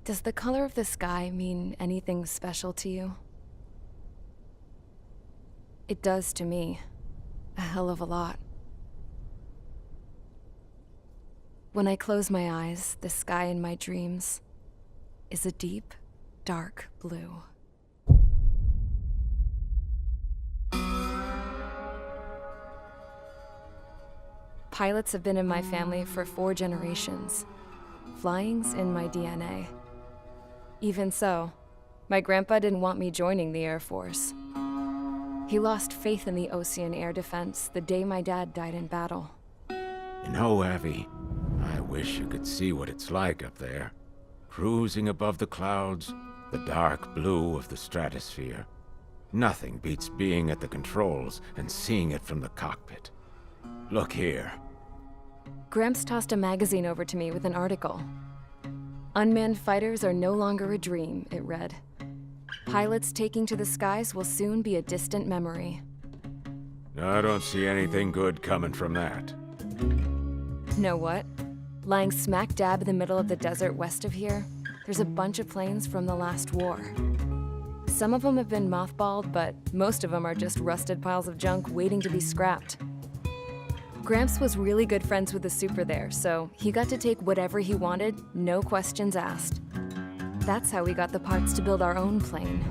Does the color of the sky mean anything special to you? It does to me. A hell of a lot. When I close my eyes, the sky in my dreams is a deep, dark blue. Pilots have been in my family for 4 generations. Flying's in my DNA. Even so, my grandpa didn't want me joining the Air Force. He lost faith in the Ocean Air Defense the day my dad died in battle. You know, Abby, I wish you could see what it's like up there. Cruising above the clouds, the dark blue of the stratosphere. Nothing beats being at the controls and seeing it from the cockpit. Look here. Gramps tossed a magazine over to me with an article. Unmanned fighters are no longer a dream, it read. Pilots taking to the skies will soon be a distant memory. I don't see anything good coming from that. Know what? Lying smack dab in the middle of the desert west of here, there's a bunch of planes from the last war. Some of them have been mothballed, but most of them are just rusted piles of junk waiting to be scrapped. Gramps was really good friends with the super there, so he got to take whatever he wanted, no questions asked. That's how we got the parts to build our own plane.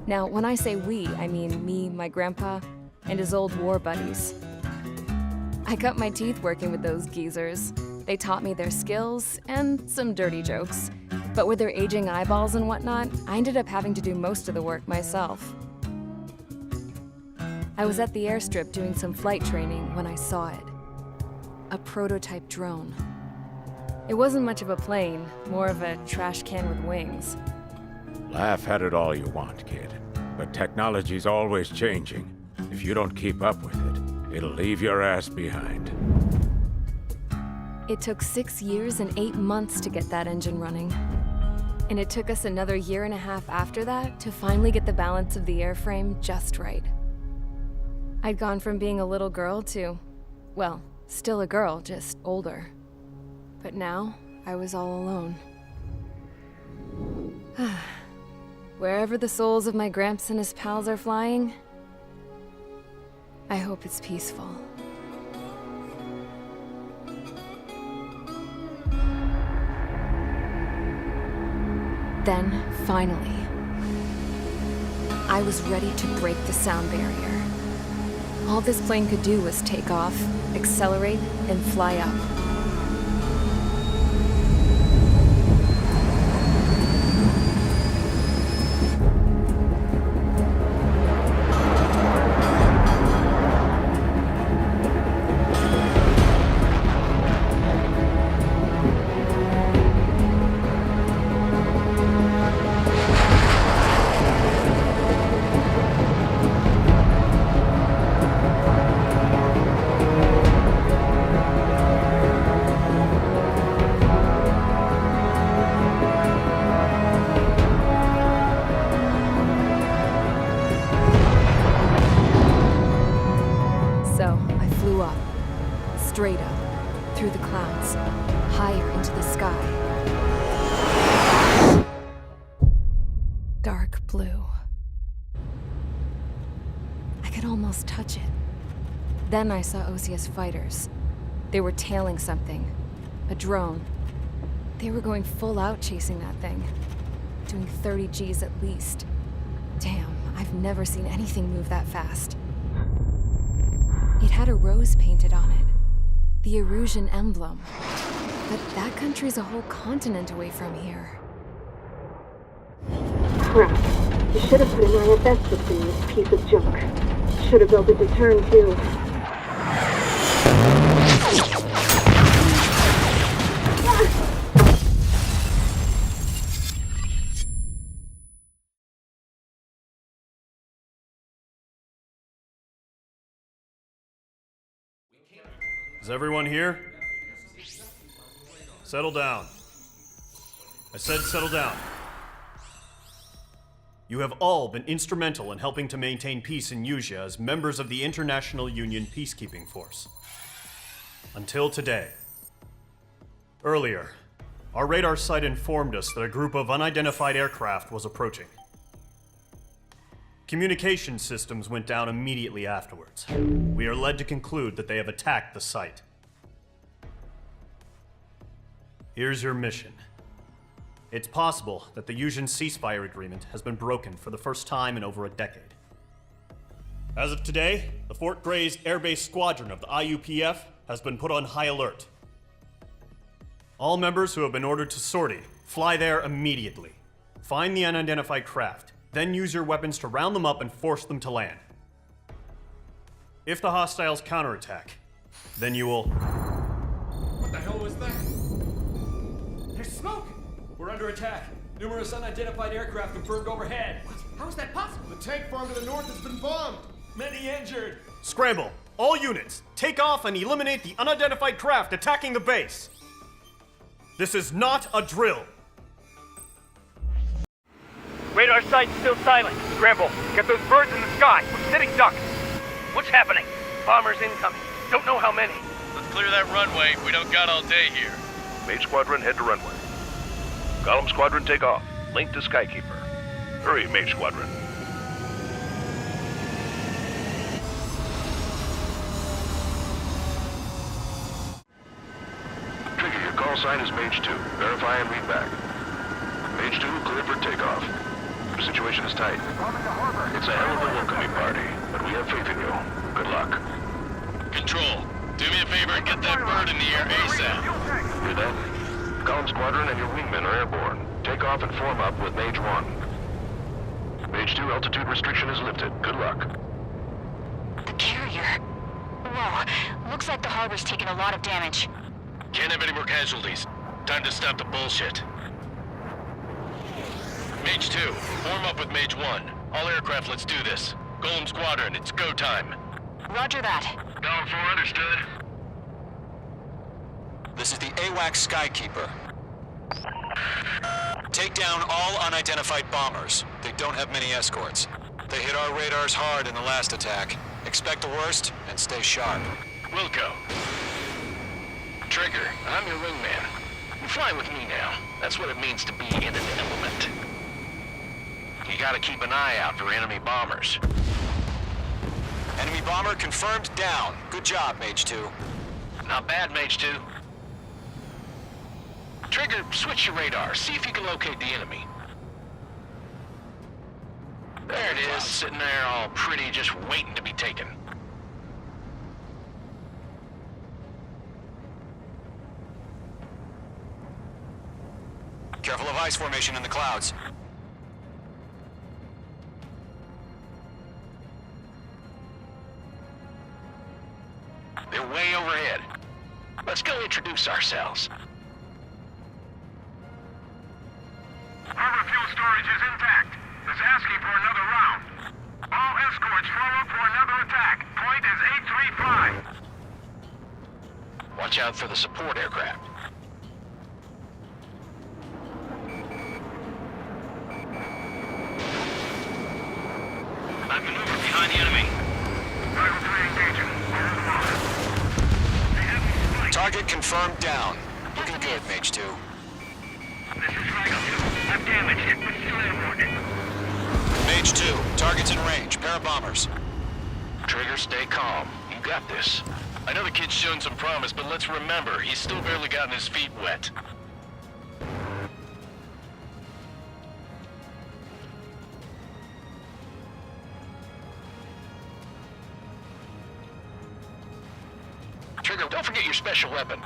Now, when I say we, I mean me, my grandpa, and his old war buddies. I cut my teeth working with those geezers. They taught me their skills and some dirty jokes. But with their aging eyeballs and whatnot, I ended up having to do most of the work myself. I was at the airstrip doing some flight training when I saw it. A prototype drone. It wasn't much of a plane, more of a trash can with wings. Laugh at it all you want, kid. But technology's always changing. If you don't keep up with it, it'll leave your ass behind. It took 6 years and 8 months to get that engine running. And it took us another 1.5 years after that to finally get the balance of the airframe just right. I'd gone from being a little girl to, well, still a girl, just older. But now, I was all alone. Wherever the souls of my Gramps and his pals are flying, I hope it's peaceful. Then, finally, I was ready to break the sound barrier. All this plane could do was take off, accelerate, and fly up. Straight up, through the clouds, higher into the sky. Dark blue. I could almost touch it. Then I saw Osea's fighters. They were tailing something. A drone. They were going full out chasing that thing. Doing 30 Gs at least. Damn, I've never seen anything move that fast. It had a rose painted on it. The Erusian emblem. But that country's a whole continent away from here. Crap. You should have put an IFS system in this piece of junk. Should have built a deterrent too. Is everyone here? Settle down. I said settle down. You have all been instrumental in helping to maintain peace in Usea as members of the International Union Peacekeeping Force. Until today. Earlier, Our radar site informed us that a group of unidentified aircraft was approaching. Communication systems went down immediately afterwards. We are led to conclude that they have attacked the site. Here's your mission. It's possible that the Yuuzhan ceasefire agreement has been broken for the first time in over a decade. As of today, the Fort Gray's Air Base Squadron of the IUPF has been put on high alert. All members who have been ordered to sortie, fly there immediately. Find the unidentified craft, then use your weapons to round them up and force them to land. If the hostiles counterattack, then you will... What the hell was that? There's smoke! We're under attack. Numerous unidentified aircraft confirmed overhead. What? How is that possible? The tank farm to the north has been bombed. Many injured. Scramble! All units, take off and eliminate the unidentified craft attacking the base! This is not a drill! Radar site's still silent. Scramble. Get those birds in the sky. We're sitting ducks. What's happening? Bombers incoming. Don't know how many. Let's clear that runway. We don't got all day here. Mage Squadron, head to runway. Column Squadron, take off. Link to Skykeeper. Hurry, Mage Squadron. Trigger, your call sign is Mage 2. Verify and read back. Mage 2, clear for takeoff. The situation is tight. It's a hell of a welcoming party, but we have faith in you. Good luck. Control, do me a favor and get that bird in the air ASAP. Hear that? Column Squadron and your wingmen are airborne. Take off and form up with Mage 1. Mage 2, altitude restriction is lifted. Good luck. The carrier. Whoa, looks like the harbor's taken a lot of damage. Can't have any more casualties. Time to stop the bullshit. Mage 2, form up with Mage 1. All aircraft, let's do this. Golem Squadron, it's go time. Roger that. Column 4, understood. This is the AWAC Skykeeper. Take down all unidentified bombers. They don't have many escorts. They hit our radars hard in the last attack. Expect the worst and stay sharp. Wilco. Trigger, I'm your wingman. You fly with me now. That's what it means to be in an element. You gotta keep an eye out for enemy bombers. Enemy bomber confirmed down. Good job, Mage 2. Not bad, Mage 2. Trigger, switch your radar. See if you can locate the enemy. There it is, sitting there all pretty, just waiting to be taken. Careful of ice formation in the clouds. They're way overhead. Let's go introduce ourselves. Harbor fuel storage is intact. It's asking for another round. All escorts follow up for another attack. Point is 835. Watch out for the support aircraft. I've maneuvered behind the enemy. Rifle 3 engaging. Target confirmed down. Looking good, Mage 2. This is Rifle 2. I'm damaged, but still airborne. Mage 2, target's in range. Pair of bombers. Trigger, stay calm. You got this. I know the kid's shown some promise, but let's remember, he's still barely gotten his feet wet. Trigger, don't forget your special weapon.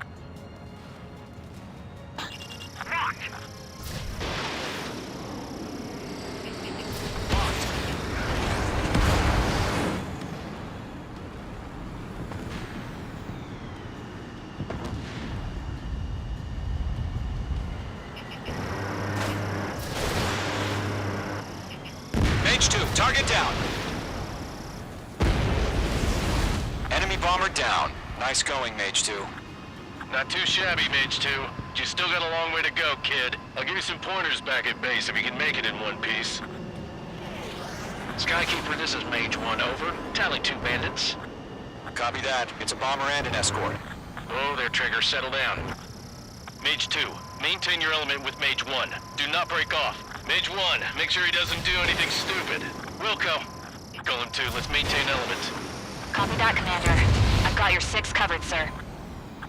Mage 2, target down. Enemy bomber down. Nice going, Mage 2. Not too shabby, Mage 2. But you still got a long way to go, kid. I'll give you some pointers back at base if you can make it in one piece. Skykeeper, this is Mage 1, over. Tally 2 bandits. Copy that. It's a bomber and an escort. Oh, there, Trigger, settle down. Mage 2, Maintain your element with Mage 1. Do not break off. Mage 1, make sure he doesn't do anything stupid. Wilco. Golem 2, let's maintain element. Copy that, Commander. I've got your 6 covered, sir.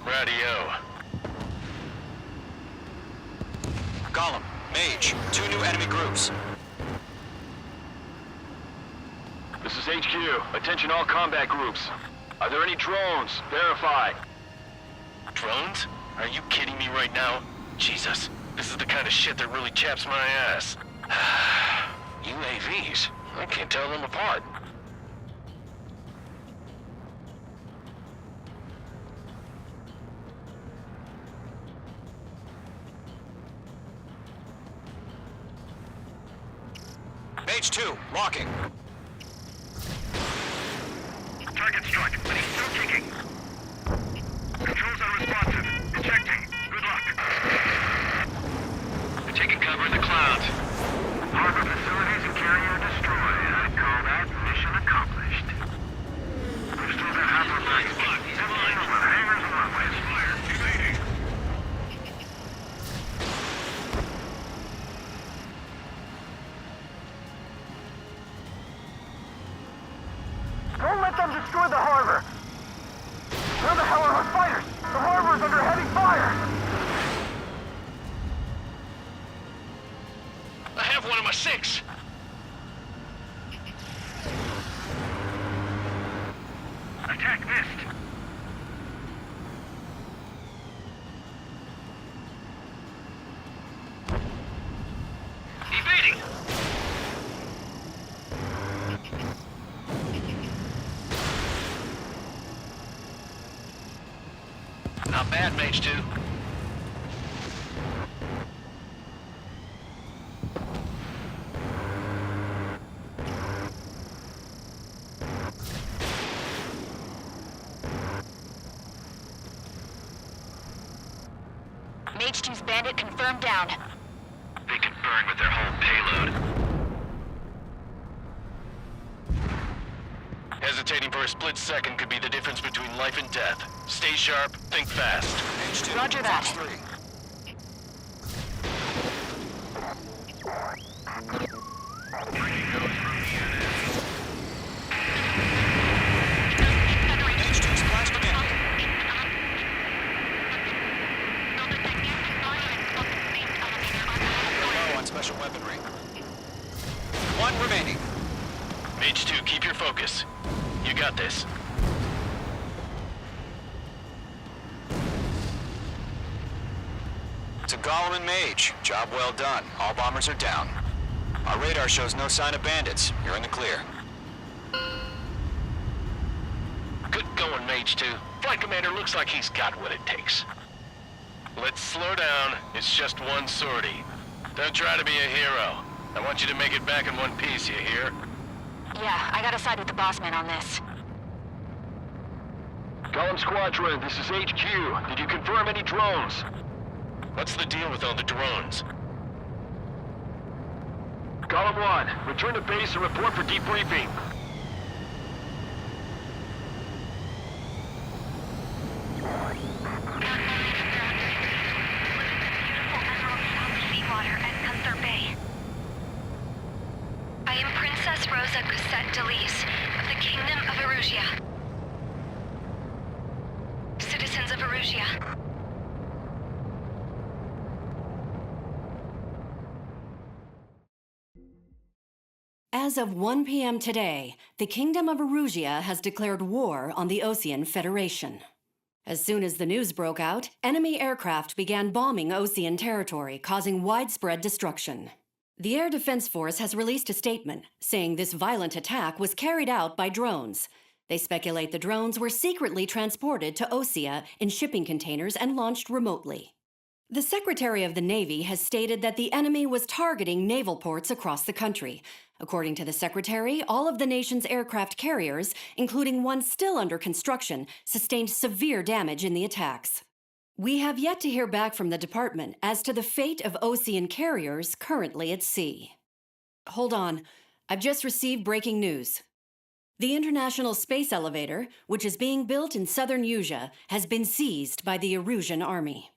Radio. Golem, Mage, 2 new enemy groups. This is HQ. Attention all combat groups. Are there any drones? Verify. Drones? Are you kidding me right now? Jesus, this is the kind of shit that really chaps my ass. UAVs? I can't tell them apart. Mage 2, locking. Target struck, but he's still kicking. Controls unresponsive. Ejecting. Good luck. They're taking cover in the clouds. Harbor facilities and carrier destroyed. I'd call that mission accomplished. We've still got half our base. Hangars and runways. Fire. Evading. Don't let them destroy the harbor! Where the hell are our fighters? The harbor is under heavy fire! I have one of my 6. Attack missed. Evading! Not bad, Mage 2. Mage 2's bandit confirmed down. They can burn with their whole payload. Hesitating for a split second could be the difference between life and death. Stay sharp, think fast. Mage 2, Roger that. Fox 3. Mage 2's flash beginning. Low on special weaponry. 1 remaining. Mage 2, keep your focus. You got this. To Golem and Mage, job well done. All bombers are down. Our radar shows no sign of bandits. You're in the clear. Good going, Mage 2. Flight Commander looks like he's got what it takes. Let's slow down. It's just one sortie. Don't try to be a hero. I want you to make it back in one piece, you hear? Yeah, I gotta side with the boss man on this. Golem Squadron, this is HQ. Did you confirm any drones? What's the deal with all the drones? Golem 1, return to base and report for debriefing. Seawater at Gunther Bay. I am Princess Rosa Gusette Delise of the Kingdom of Erusia. Citizens of Erusia. As of 1 p.m. today, the Kingdom of Erusia has declared war on the Osean Federation. As soon as the news broke out, enemy aircraft began bombing Osean territory, causing widespread destruction. The Air Defense Force has released a statement saying this violent attack was carried out by drones. They speculate the drones were secretly transported to Osea in shipping containers and launched remotely. The Secretary of the Navy has stated that the enemy was targeting naval ports across the country. According to the Secretary, all of the nation's aircraft carriers, including one still under construction, sustained severe damage in the attacks. We have yet to hear back from the department as to the fate of Osean carriers currently at sea. Hold on, I've just received breaking news. The International Space Elevator, which is being built in southern Erusia, has been seized by the Erusian army.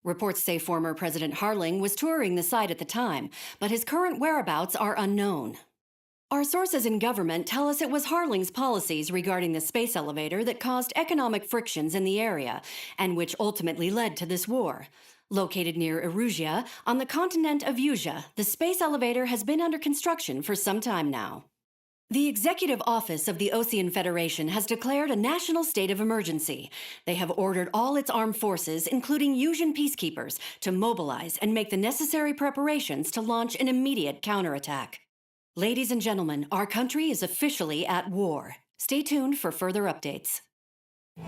Reports say former President Harling was touring the site at the time, but his current whereabouts are unknown. Our sources in government tell us it was Harling's policies regarding the space elevator that caused economic frictions in the area, and which ultimately led to this war. Located near Erusia, on the continent of Usia, the space elevator has been under construction for some time now. The Executive Office of the Ocean Federation has declared a national state of emergency. They have ordered all its armed forces, including Usian peacekeepers, to mobilize and make the necessary preparations to launch an immediate counterattack. Ladies and gentlemen, our country is officially at war. Stay tuned for further updates.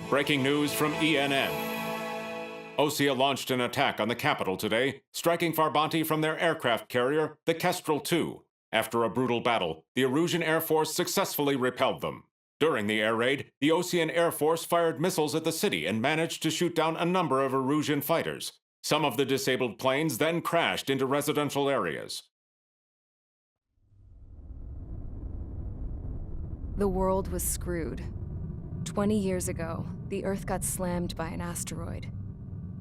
Breaking news from ENN. Osea launched an attack on the capital today, striking Farbanti from their aircraft carrier, the Kestrel II. After a brutal battle, the Erusian Air Force successfully repelled them. During the air raid, the Ocean Air Force fired missiles at the city and managed to shoot down a number of Erusian fighters. Some of the disabled planes then crashed into residential areas. The world was screwed. 20 years ago, the Earth got slammed by an asteroid.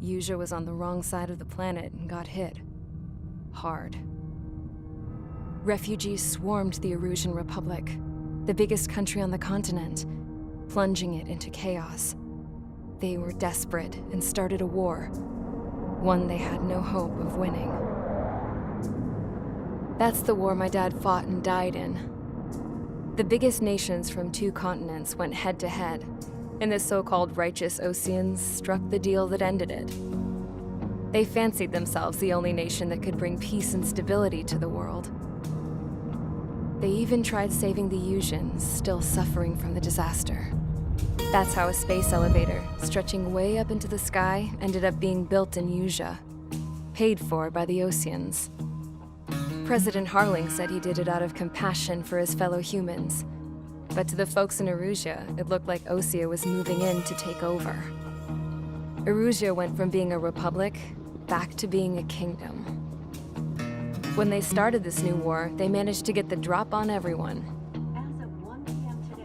Usia was on the wrong side of the planet and got hit. Hard. Refugees swarmed the Erusian Republic, the biggest country on the continent, plunging it into chaos. They were desperate and started a war, one they had no hope of winning. That's the war my dad fought and died in. The biggest nations from 2 continents went head-to-head, and the so-called righteous Oceans struck the deal that ended it. They fancied themselves the only nation that could bring peace and stability to the world. They even tried saving the Usians, still suffering from the disaster. That's how a space elevator, stretching way up into the sky, ended up being built in Usia, paid for by the Oceans. President Harling said he did it out of compassion for his fellow humans. But to the folks in Erusia, it looked like Osea was moving in to take over. Erusia went from being a republic back to being a kingdom. When they started this new war, they managed to get the drop on everyone.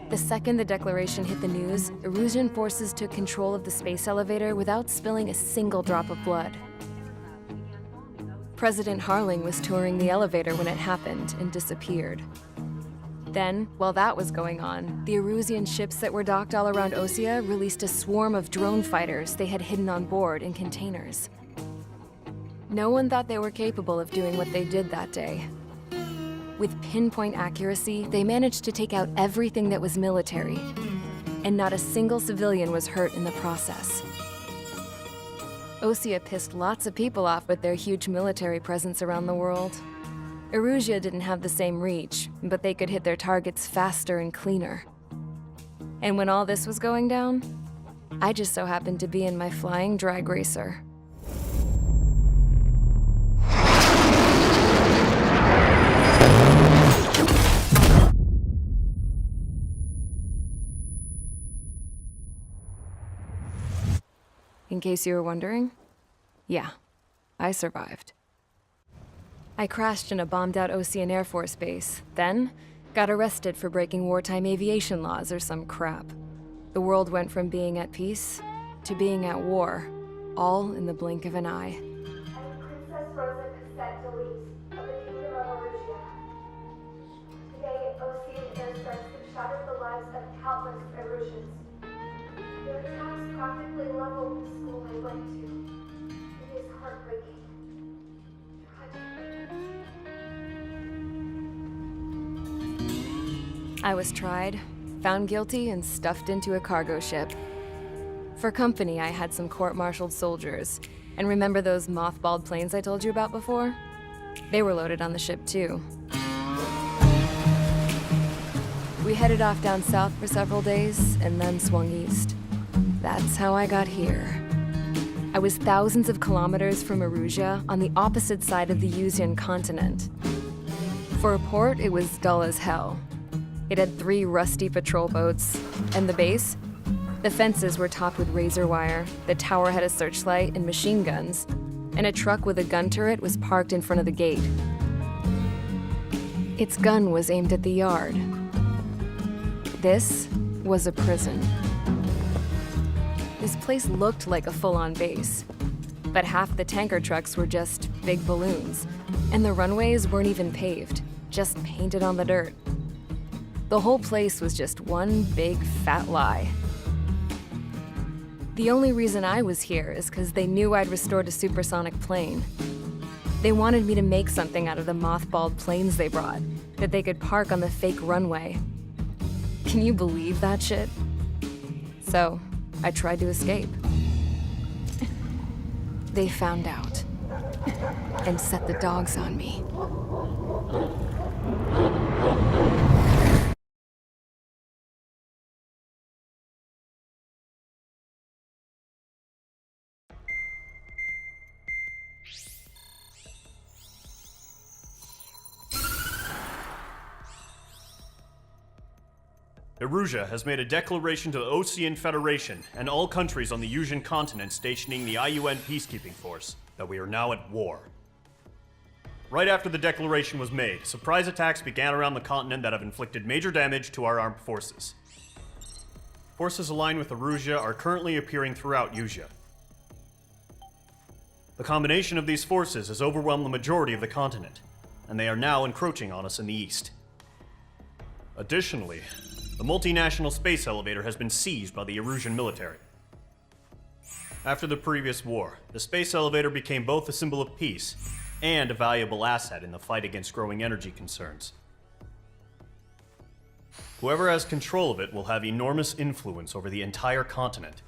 The second the declaration hit the news, Erusian forces took control of the space elevator without spilling a single drop of blood. President Harling was touring the elevator when it happened and disappeared. Then, while that was going on, the Erusian ships that were docked all around Osea released a swarm of drone fighters they had hidden on board in containers. No one thought they were capable of doing what they did that day. With pinpoint accuracy, they managed to take out everything that was military, and not a single civilian was hurt in the process. Osea pissed lots of people off with their huge military presence around the world. Erusia didn't have the same reach, but they could hit their targets faster and cleaner. And when all this was going down, I just so happened to be in my flying drag racer. In case you were wondering, yeah, I survived. I crashed in a bombed-out Ocean Air Force base, then got arrested for breaking wartime aviation laws or some crap. The world went from being at peace to being at war, all in the blink of an eye. Princess Rosa Cassette Delise of the Kingdom of Erusia. Today, Ocean airstrikes have shattered the lives of countless Erusians. Their attacks practically leveled the school I went to. It is heartbreaking. I was tried, found guilty, and stuffed into a cargo ship. For company, I had some court-martialed soldiers. And remember those mothballed planes I told you about before? They were loaded on the ship, too. We headed off down south for several days, and then swung east. That's how I got here. I was thousands of kilometers from Erusia, on the opposite side of the Usian continent. For a port, it was dull as hell. It had 3 rusty patrol boats, and the base? The fences were topped with razor wire, the tower had a searchlight and machine guns, and a truck with a gun turret was parked in front of the gate. Its gun was aimed at the yard. This was a prison. This place looked like a full-on base. but half the tanker trucks were just big balloons, and the runways weren't even paved, just painted on the dirt. The whole place was just one big fat lie. The only reason I was here is because they knew I'd restored a supersonic plane. They wanted me to make something out of the mothballed planes they brought, that they could park on the fake runway. Can you believe that shit? So, I tried to escape. They found out and set the dogs on me. Erusia has made a declaration to the Ocean Federation and all countries on the Yusian continent stationing the IUN peacekeeping force that we are now at war. Right after the declaration was made, surprise attacks began around the continent that have inflicted major damage to our armed forces. Forces aligned with Erusia are currently appearing throughout Yusia. The combination of these forces has overwhelmed the majority of the continent, and they are now encroaching on us in the east. Additionally, the multinational space elevator has been seized by the Erusian military. After the previous war, the space elevator became both a symbol of peace and a valuable asset in the fight against growing energy concerns. Whoever has control of it will have enormous influence over the entire continent.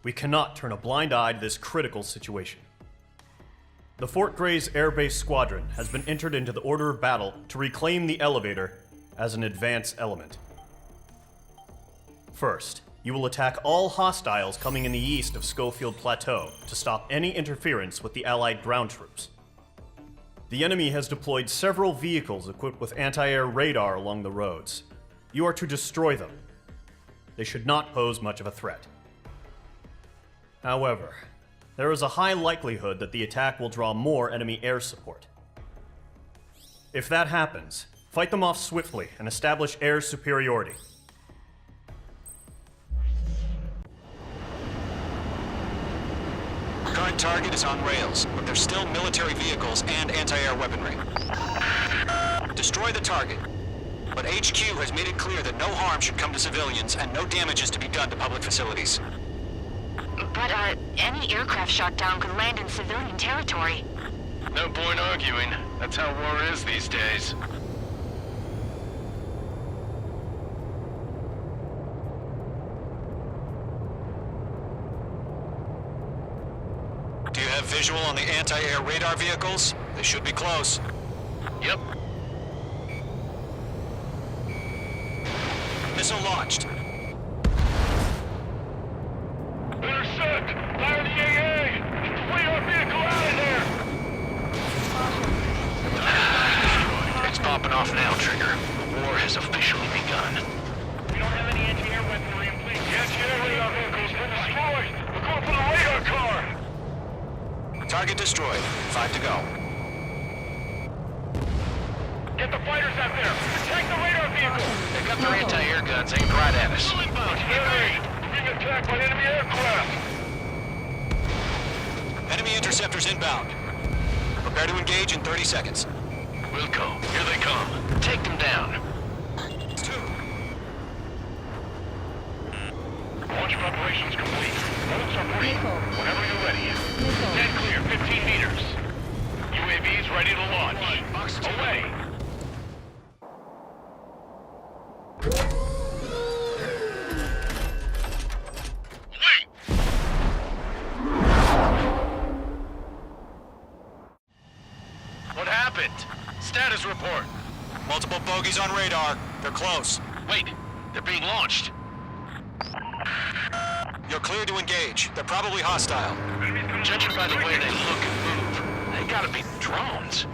We cannot turn a blind eye to this critical situation. The Fort Gray's Air Base Squadron has been entered into the order of battle to reclaim the elevator as an advance element. First, you will attack all hostiles coming in the east of Schofield Plateau to stop any interference with the Allied ground troops. The enemy has deployed several vehicles equipped with anti-air radar along the roads. You are to destroy them. They should not pose much of a threat. However, there is a high likelihood that the attack will draw more enemy air support. If that happens, fight them off swiftly and establish air superiority. Current target is on rails, but there's still military vehicles and anti-air weaponry. Destroy the target, but HQ has made it clear that no harm should come to civilians and no damage is to be done to public facilities. But, any aircraft shot down could land in civilian territory. No point arguing. That's how war is these days. Do you have visual on the anti-air radar vehicles? They should be close. Yep. Missile launched. Intercept! Fire the AA! Flee our vehicle out of there! It's popping off now, Trigger. The war has officially begun. We don't have any anti-air weaponry in place. The anti-air radar vehicle's been destroyed! We're going for the radar car! Target destroyed. 5 to go. Get the fighters out there! Protect the radar vehicle! They got their anti-air guns aimed right at us. We're being attacked by enemy aircraft! Enemy interceptors inbound. Prepare to engage in 30 seconds. We'll go. Here they come. Take them down. Launch preparations complete. Boats are free. Whenever you're ready. Stand clear, 15 meters. UAVs ready to launch. Away! What happened? Status report. Multiple bogies on radar. They're close. Wait, they're being launched. You're clear to engage. They're probably hostile. Judging by the way they look and move, they gotta be drones.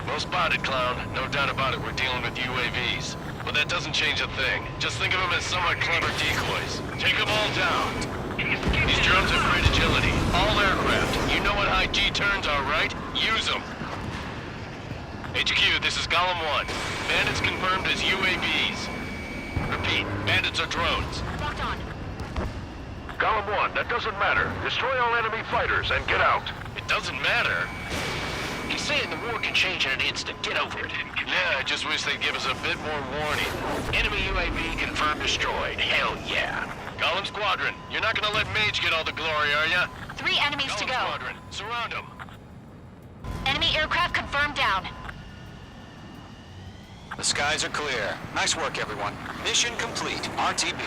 Well spotted, Clown. No doubt about it, we're dealing with UAVs. But that doesn't change a thing. Just think of them as somewhat clever decoys. Take them all down. These drones have great agility. All aircraft. You know what high G turns are, right? Use them. HQ, this is Golem 1. Bandits confirmed as UAVs. Repeat, bandits are drones. Locked on. Golem 1, that doesn't matter. Destroy all enemy fighters and get out. It doesn't matter. He's saying the war can change in an instant. Get over it. Yeah, I just wish they'd give us a bit more warning. Enemy UAV confirmed destroyed. Hell yeah. Golem Squadron, you're not gonna let Mage get all the glory, are ya? 3 enemies to go. Squadron, surround them. Enemy aircraft confirmed down. The skies are clear. Nice work, everyone. Mission complete. RTB.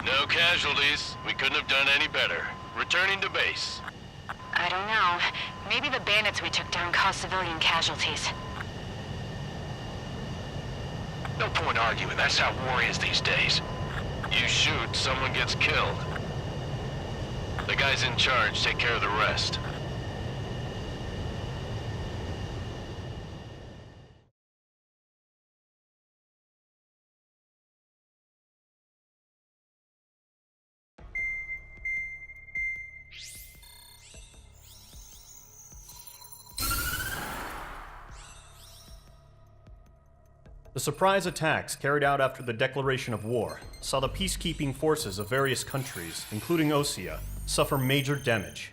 No casualties. We couldn't have done any better. Returning to base. I don't know. Maybe the bandits we took down caused civilian casualties. No point arguing. That's how war is these days. You shoot, someone gets killed. The guys in charge take care of the rest. The surprise attacks carried out after the declaration of war saw the peacekeeping forces of various countries, including Osea, suffer major damage.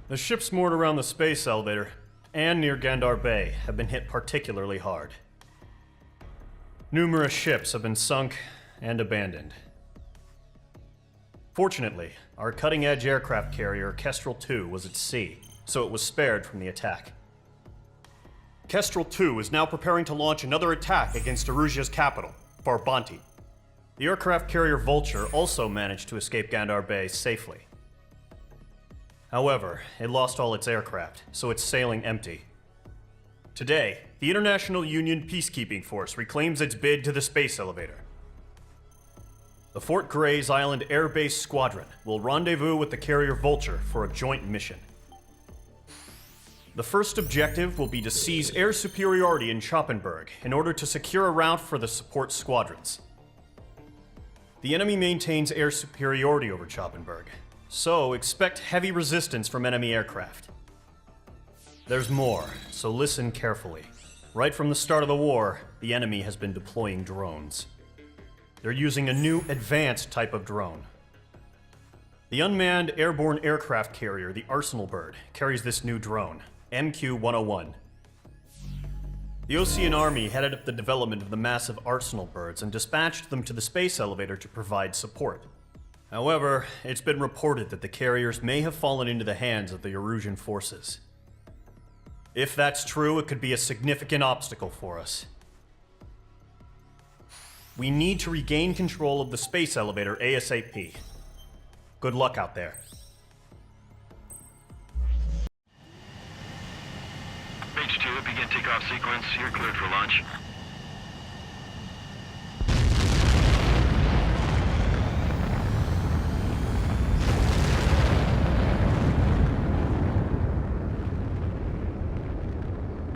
The ships moored around the space elevator and near Gandar Bay have been hit particularly hard. Numerous ships have been sunk and abandoned. Fortunately, our cutting-edge aircraft carrier Kestrel 2 was at sea, so it was spared from the attack. Kestrel 2 is now preparing to launch another attack against Erusia's capital, Farbanti. The aircraft carrier Vulture also managed to escape Gandar Bay safely. However, it lost all its aircraft, so it's sailing empty. Today, the International Union Peacekeeping Force reclaims its bid to the space elevator. The Fort Grays Island Air Base Squadron will rendezvous with the carrier Vulture for a joint mission. The first objective will be to seize air superiority in Schoppenberg in order to secure a route for the support squadrons. The enemy maintains air superiority over Schoppenberg, so expect heavy resistance from enemy aircraft. There's more, so listen carefully. Right from the start of the war, the enemy has been deploying drones. They're using a new advanced type of drone. The unmanned airborne aircraft carrier, the Arsenal Bird, carries this new drone, MQ-101. The Osean Army headed up the development of the massive Arsenal Birds and dispatched them to the space elevator to provide support. However, it's been reported that the carriers may have fallen into the hands of the Erusian forces. If that's true, it could be a significant obstacle for us. We need to regain control of the space elevator ASAP. Good luck out there. H2, begin takeoff sequence. You're cleared for launch.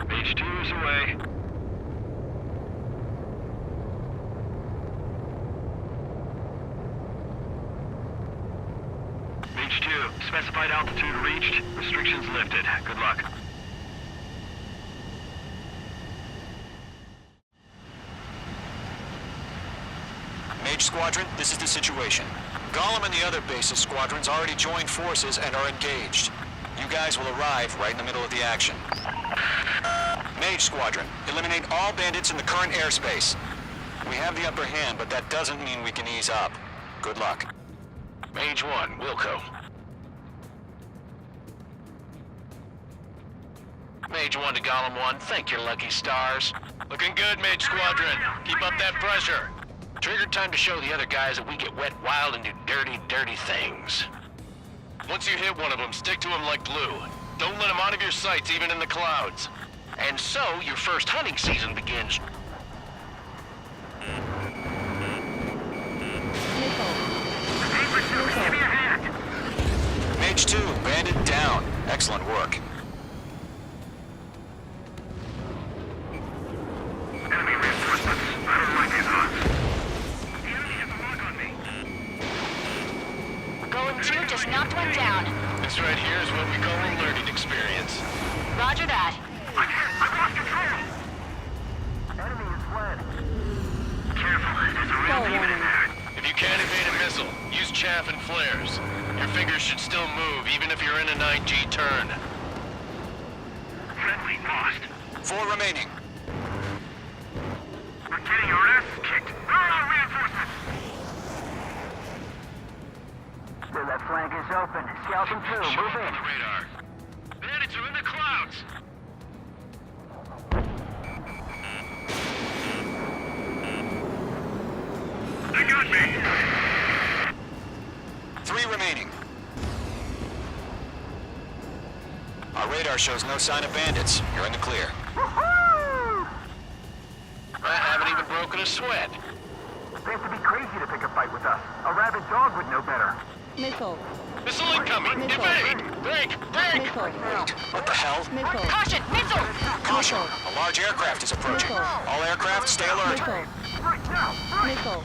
H2 is away. H2, specified altitude reached. Restrictions lifted. Good luck. Mage Squadron, this is the situation. Golem and the other bases squadrons already joined forces and are engaged. You guys will arrive right in the middle of the action. Mage Squadron, eliminate all bandits in the current airspace. We have the upper hand, but that doesn't mean we can ease up. Good luck. Mage 1, Wilco. Mage 1 to Golem 1, thank your lucky stars. Looking good, Mage Squadron. Keep up that pressure. Trigger time to show the other guys that we get wet wild and do dirty, dirty things. Once you hit one of them, stick to them like glue. Don't let them out of your sights, even in the clouds. And so, your first hunting season begins. Mage 2, bandit down. Excellent work. Enemy reinforcements. I don't like these odds. Golem 2 just knocked one down. This right here is what we call a learning experience. Roger that. I've lost control! Enemy is fled. Careful, there's a real demon in there. If you can't evade a missile, use chaff and flares. Your fingers should still move, even if you're in a 9G turn. Friendly lost. 4 remaining. We're getting our asses kicked. Where are our reinforcements? The left flank is open. Skeleton 2, move in. Radar. Bandits are in the clouds. They got me. 3 remaining. Our radar shows no sign of bandits. You're in the clear. I haven't even broken a sweat. They have to be crazy to pick a fight with us. A rabid dog would know better. Missile. Missile incoming! Evade! Break! Break! Missile. What the hell? Missile. Caution! Missile! Caution! A large aircraft is approaching. All aircraft, stay alert. Missile. Missile.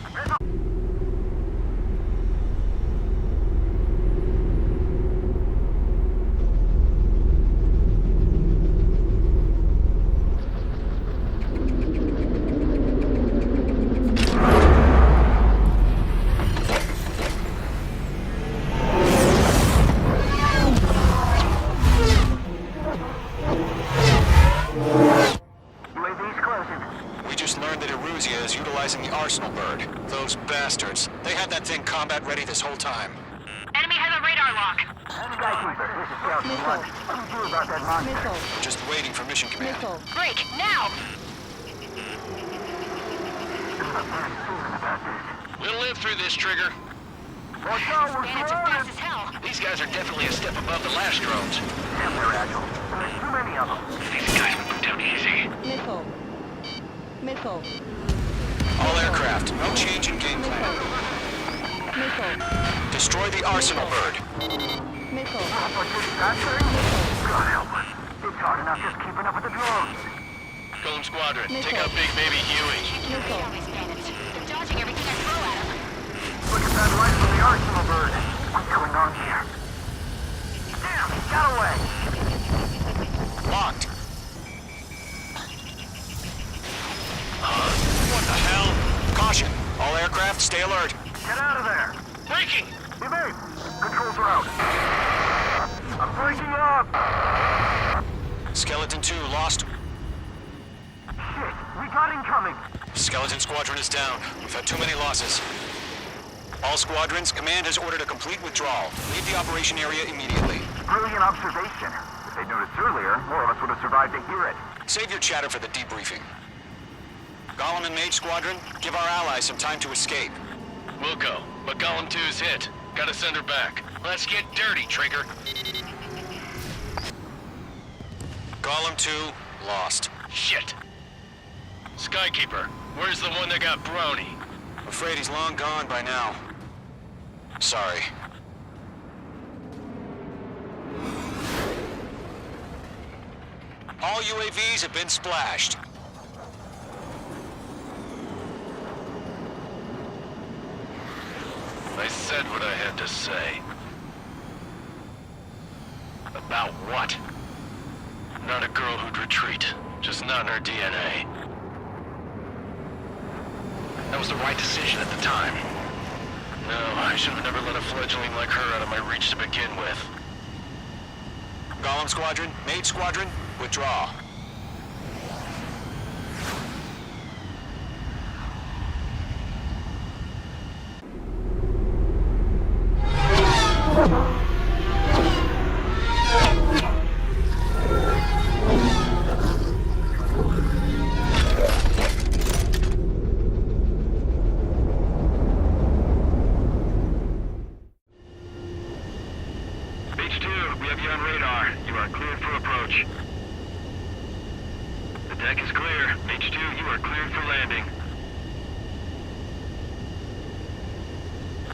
UAV's closing. We just learned that Eruzia is utilizing the Arsenal bird. Those bastards. They had that thing combat ready this whole time. Enemy has a radar lock. Skykeeper, this is Skeleton 1. What do you do about that monster? Missile. Just waiting for mission command. Missile. Break, now! We'll live through this, Trigger. Watch out, we're Bandits are fast surrounded. as hell. These guys are definitely a step above the last drones. Damn, they're agile. There's too many of them. These guys will go down easy. Missile. Missile. All aircraft, no change in game plan. Missile. Destroy the Arsenal bird. Missile. What's this, that thing? God help us. It's hard enough just keeping up with the drones. Golem Squadron, take Missile. out Big Baby Huey. Missile. These bandits. They're dodging everything I throw at them. Look at that light from the Arsenal bird. What's going on here? Damn, he got away. Locked. What the hell? Caution. All aircraft, stay alert. Get out of there. Breaking! Evade. Controls are out. I'm breaking up. Skeleton 2 lost. Shit, we got incoming. Skeleton Squadron is down. We've had too many losses. All squadrons, command has ordered a complete withdrawal. Leave the operation area immediately. Brilliant observation. If they'd noticed earlier, more of us would have survived to hear it. Save your chatter for the debriefing. Golem and Mage Squadron, give our allies some time to escape. We'll go, but Golem 2's hit. Gotta send her back. Let's get dirty, Trigger. Golem 2 lost. Shit. Skykeeper, where's the one that got Brony? Afraid he's long gone by now. Sorry. All UAVs have been splashed. I said what I had to say. About what? Not a girl who'd retreat. Just not in her DNA. That was the right decision at the time. No, I should have never let a fledgling like her out of my reach to begin with. Golem Squadron, Mage Squadron, withdraw. H2, we have you on radar. You are cleared for approach. The deck is clear. H2, you are cleared for landing.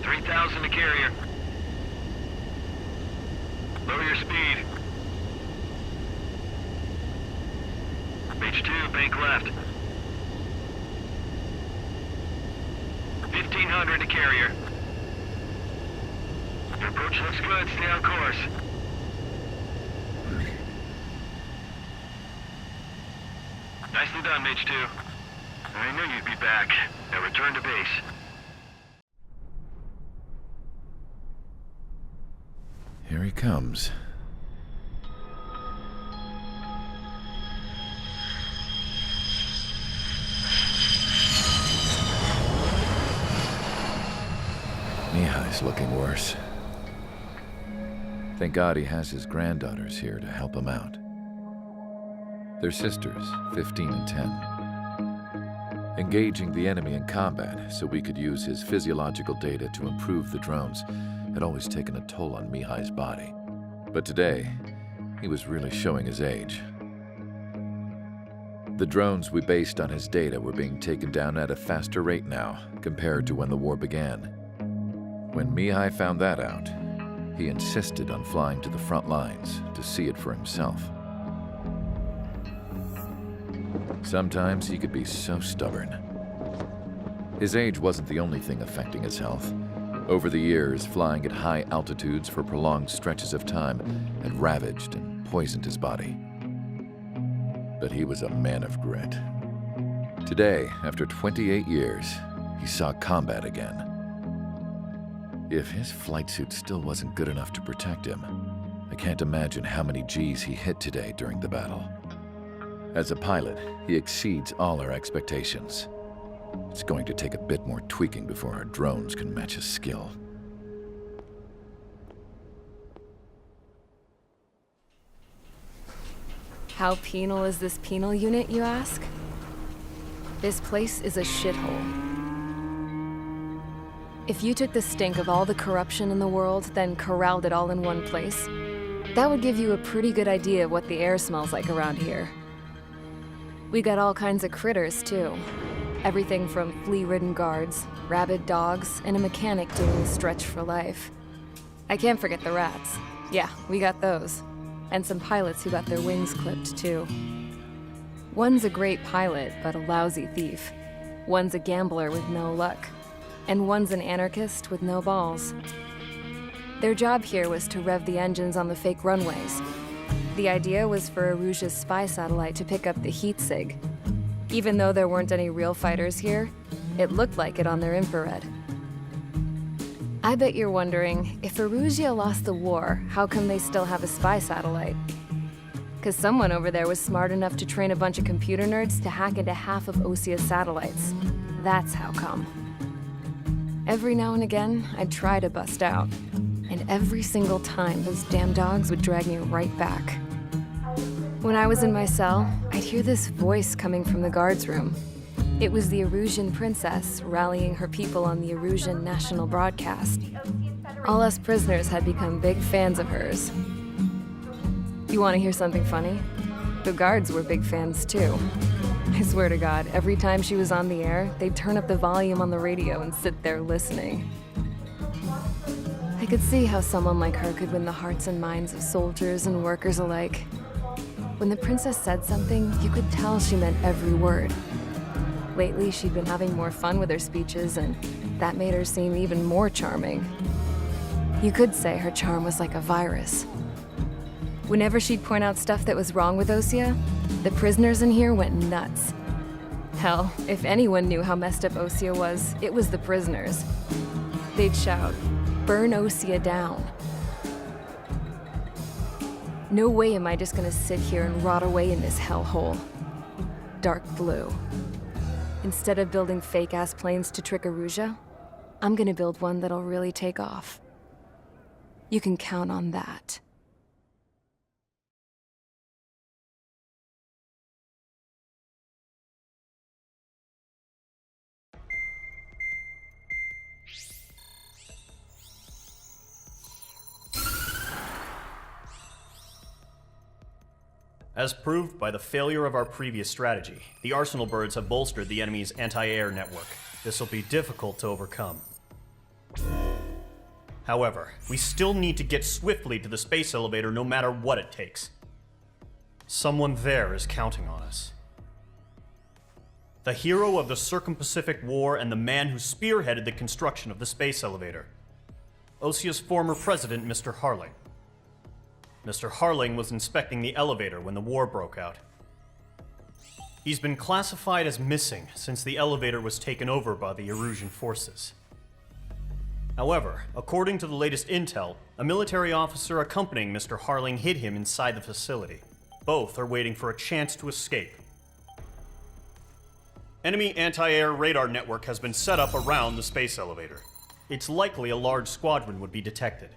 3,000 to carrier. Lower your speed. H2, bank left. 1,500 to carrier. Your approach looks good. Stay on course. Nicely done, H2. I knew you'd be back. Now return to base. Here he comes. Mihai's looking worse. Thank God he has his granddaughters here to help him out. They're sisters, 15 and 10. Engaging the enemy in combat so we could use his physiological data to improve the drones had always taken a toll on Mihai's body. But today, he was really showing his age. The drones we based on his data were being taken down at a faster rate now compared to when the war began. When Mihai found that out, he insisted on flying to the front lines to see it for himself. Sometimes he could be so stubborn. His age wasn't the only thing affecting his health. Over the years, flying at high altitudes for prolonged stretches of time had ravaged and poisoned his body. But he was a man of grit. Today, after 28 years, he saw combat again. If his flight suit still wasn't good enough to protect him, I can't imagine how many Gs he hit today during the battle. As a pilot, he exceeds all our expectations. It's going to take a bit more tweaking before our drones can match his skill. How penal is this penal unit, you ask? This place is a shithole. If you took the stink of all the corruption in the world, then corralled it all in one place, that would give you a pretty good idea of what the air smells like around here. We got all kinds of critters, too. Everything from flea-ridden guards, rabid dogs, and a mechanic doing the stretch for life. I can't forget the rats. Yeah, we got those. And some pilots who got their wings clipped, too. One's a great pilot, but a lousy thief. One's a gambler with no luck. And one's an anarchist with no balls. Their job here was to rev the engines on the fake runways. The idea was for Aruja's spy satellite to pick up the heat sig. Even though there weren't any real fighters here, it looked like it on their infrared. I bet you're wondering, if Aruja lost the war, how come they still have a spy satellite? 'Cause someone over there was smart enough to train a bunch of computer nerds to hack into half of Osia's satellites. That's how come. Every now and again, I'd try to bust out. And every single time, those damn dogs would drag me right back. When I was in my cell, I'd hear this voice coming from the guards room. It was the Erusian princess rallying her people on the Erusian national broadcast. All us prisoners had become big fans of hers. You want to hear something funny? The guards were big fans too. I swear to God, every time she was on the air, they'd turn up the volume on the radio and sit there listening. I could see how someone like her could win the hearts and minds of soldiers and workers alike. When the princess said something, you could tell she meant every word. Lately, she'd been having more fun with her speeches, and that made her seem even more charming. You could say her charm was like a virus. Whenever she'd point out stuff that was wrong with Osia, the prisoners in here went nuts. Hell, if anyone knew how messed up Osia was, it was the prisoners. They'd shout, "Burn Osia down." No way am I just gonna sit here and rot away in this hellhole. Dark blue. Instead of building fake-ass planes to trick Aruja, I'm gonna build one that'll really take off. You can count on that. As proved by the failure of our previous strategy, the Arsenal birds have bolstered the enemy's anti-air network. This will be difficult to overcome. However, we still need to get swiftly to the space elevator no matter what it takes. Someone there is counting on us. The hero of the Circum-Pacific War and the man who spearheaded the construction of the space elevator. Osia's former president, Mr. Harling. Mr. Harling was inspecting the elevator when the war broke out. He's been classified as missing since the elevator was taken over by the Erusian forces. However, according to the latest intel, a military officer accompanying Mr. Harling hid him inside the facility. Both are waiting for a chance to escape. Enemy anti-air radar network has been set up around the space elevator. It's likely a large squadron would be detected.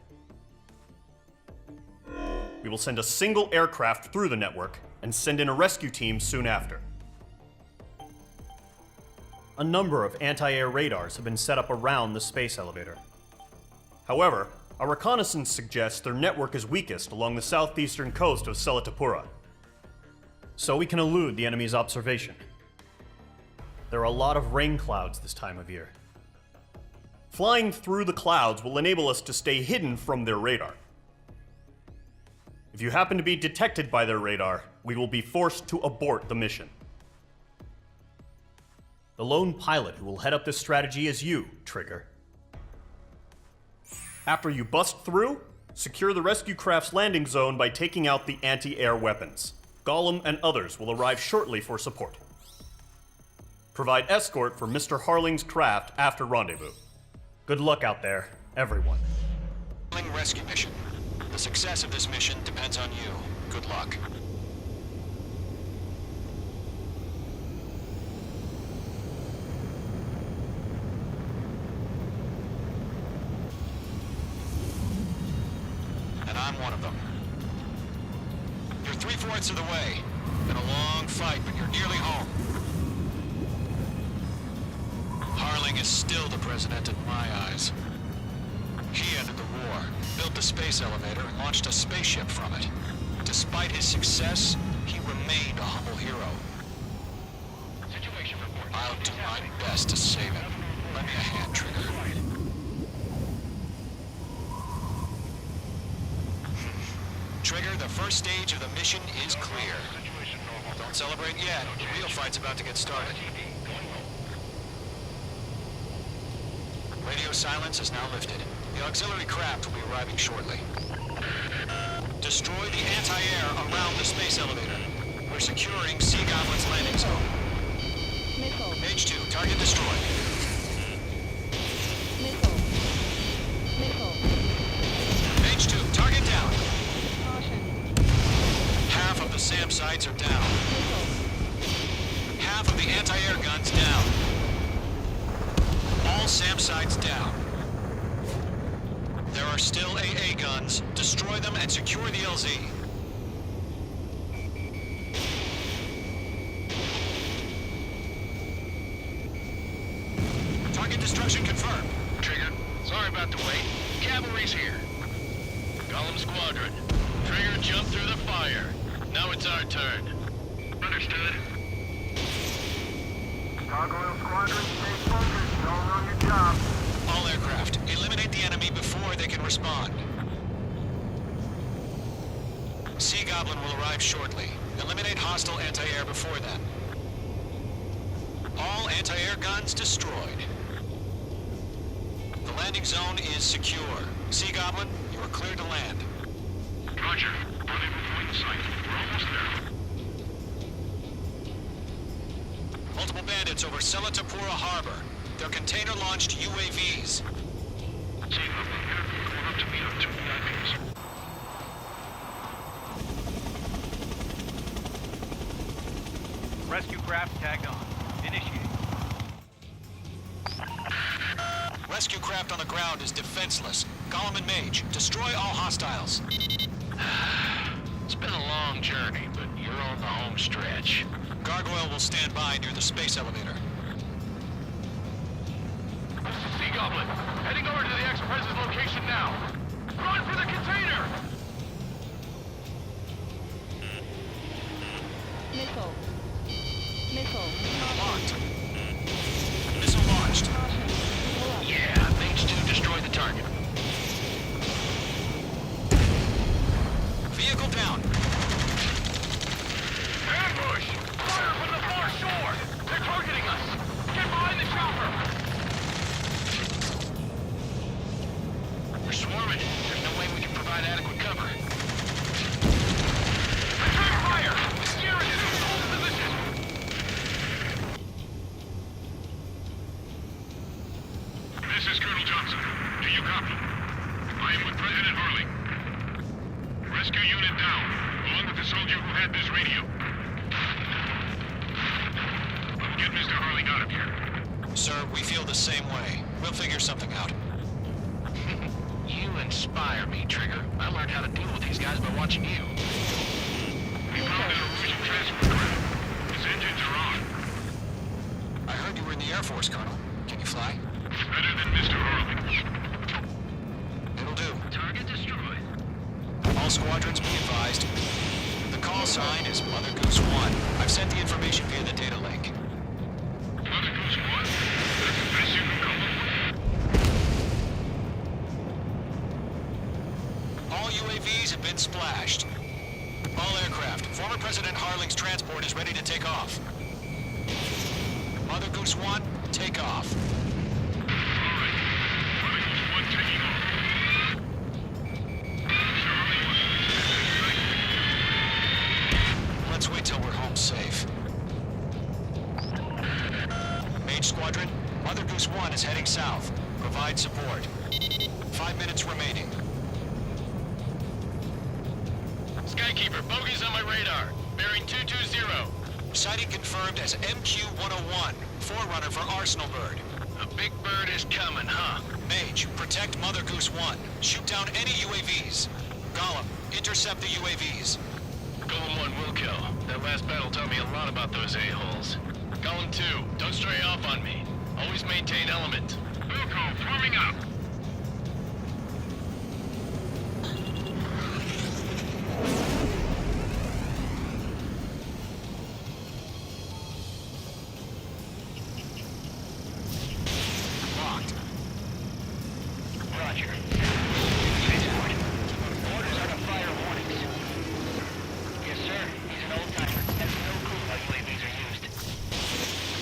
We will send a single aircraft through the network and send in a rescue team soon after. A number of anti-air radars have been set up around the space elevator. However, our reconnaissance suggests their network is weakest along the southeastern coast of Selatapura, so we can elude the enemy's observation. There are a lot of rain clouds this time of year. Flying through the clouds will enable us to stay hidden from their radar. If you happen to be detected by their radar, we will be forced to abort the mission. The lone pilot who will head up this strategy is you, Trigger. After you bust through, secure the rescue craft's landing zone by taking out the anti-air weapons. Gollum and others will arrive shortly for support. Provide escort for Mr. Harling's craft after rendezvous. Good luck out there, everyone. Rescue mission. The success of this mission depends on you. Good luck. And I'm one of them. You're 3/4 of the way. Been a long fight, but you're nearly home. Harling is still the president in my eyes. He ended the war, built the space elevator, and launched a spaceship from it. Despite his success, he remained a humble hero. I'll do my best to save him. Lend me a hand, Trigger. Trigger, the first stage of the mission is clear. Don't celebrate yet. The real fight's about to get started. Radio silence is now lifted. The auxiliary craft will be arriving shortly. Destroy the anti-air around the space elevator. We're securing Sea Goblin's landing zone. Missile. Mage 2, target destroyed. Missile. Missile. Mage 2, target down. Caution. Half of the SAM sites are down. Missile. Half of the anti-air guns down. All SAM sites down. There are still AA guns. Destroy them and secure the LZ. Target destruction confirmed. Trigger, sorry about the wait. Cavalry's here. Gollum Squadron. Trigger jumped through the fire. Now it's our turn. Understood. Gargoyle Squadron, stay focused. Don't run your job. All aircraft, eliminate the enemy before they can respond. Sea Goblin will arrive shortly. Eliminate hostile anti-air before then. All anti-air guns destroyed. The landing zone is secure. Sea Goblin, you are cleared to land. Roger. Rendezvous point in sight. We're almost there. Multiple bandits over Selatapura Harbor. They're container-launched UAVs. Team up here. Going up to meet up 2 VIPs. Rescue craft tagged on. Initiate. Rescue craft on the ground is defenseless. Gollum and Mage, destroy all hostiles. It's been a long journey, but you're on the home stretch. Gargoyle will stand by near the space elevator. Sea Goblin, heading over to the Express's location now. Run for the container! Missile. Missile. Locked. Missile launched. Yeah, Mage 2 destroyed the target. Vehicle down. Ambush! Fire from the far shore! They're targeting us! Get behind the chopper! We're swarming. There's no way we can provide adequate cover. Attack fire! Steer it 2 volts to the Get Mr. Harling out of here. Sir, we feel the same way. We'll figure something out. You inspire me, Trigger. I learned how to deal with these guys by watching you. We found an Erusian transport craft. His engines are on. I heard you were in the Air Force, Colonel. Can you fly? Better than Mr. Harling. It'll do. Target destroyed. All squadrons be advised. The call sign is Mother Goose 1. I've sent the information via the data link. Mother Goose 1? That's the best you can come up with. All UAVs have been splashed. All aircraft. Former President Harling's transport is ready to take off. Mother Goose 1, take off. Alright. Mother Goose 1 taking off. Let's wait till we're home safe. Mage Squadron, Mother Goose 1 is heading south. Provide support. 5 minutes remaining. Skykeeper, bogey's on my radar. Bearing 220. Sighting confirmed as MQ-101, forerunner for Arsenal Bird. A big bird is coming, huh? Mage, protect Mother Goose 1. Shoot down any UAVs. Gollum, intercept the UAVs. Golem 1 will kill. That last battle taught me a lot about those a-holes. Golem 2, don't stray off on me. Always maintain element. Wilco, forming up. Locked. Roger. Orders are to fire warnings. Yes, sir. He's an old-timer. Has no clue how UAVs are used.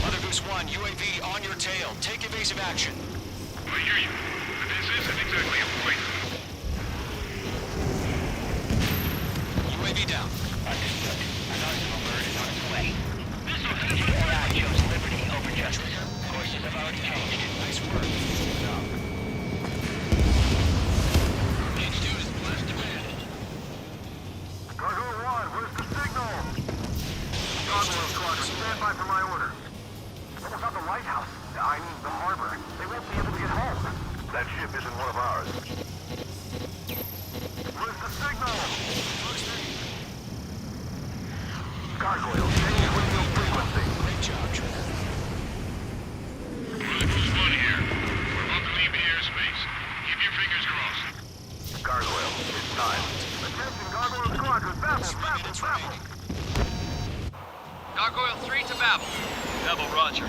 Mother Goose 1, UAV on your tail. Take evasive action. I hear you. But this isn't exactly a fight. UAV down. Understood. An Arsenal bird is on its way. AI chose liberty over justice. Courses have already changed. Nice work. H2 is blessed to bed. Cargo 1, where's the signal? Cargo Squadron, stand by for my order. What about the lighthouse? I mean, the harbor. They won't be able to get home. That ship isn't one of ours. Where's the signal? Gargoyle, change radio frequency. Great job, Trigger. Mother Goose 1 here. We're about to leave the airspace. Keep your fingers crossed. Gargoyle, it's time. Attention, Gargoyle Squadron, Babel, Babel, Babel. Gargoyle 3 to Babel. Babel, roger.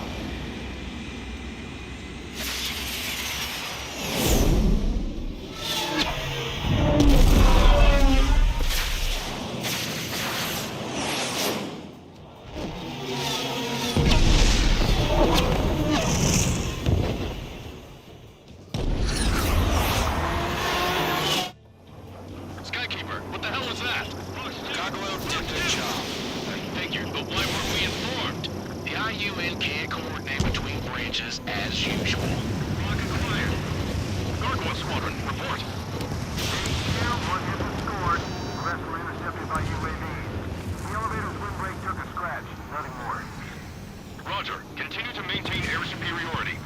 Skykeeper, what the hell was that? Gargoyle did their job. I figured, but why weren't we informed? The IUN can't coordinate between branches as usual. Lock and clear. Gargoyle Squadron, report. Down, one hit was scored. The rest were intercepted by UAVs. The elevator's windbreak took a scratch. Nothing more. Roger. Continue to maintain air superiority.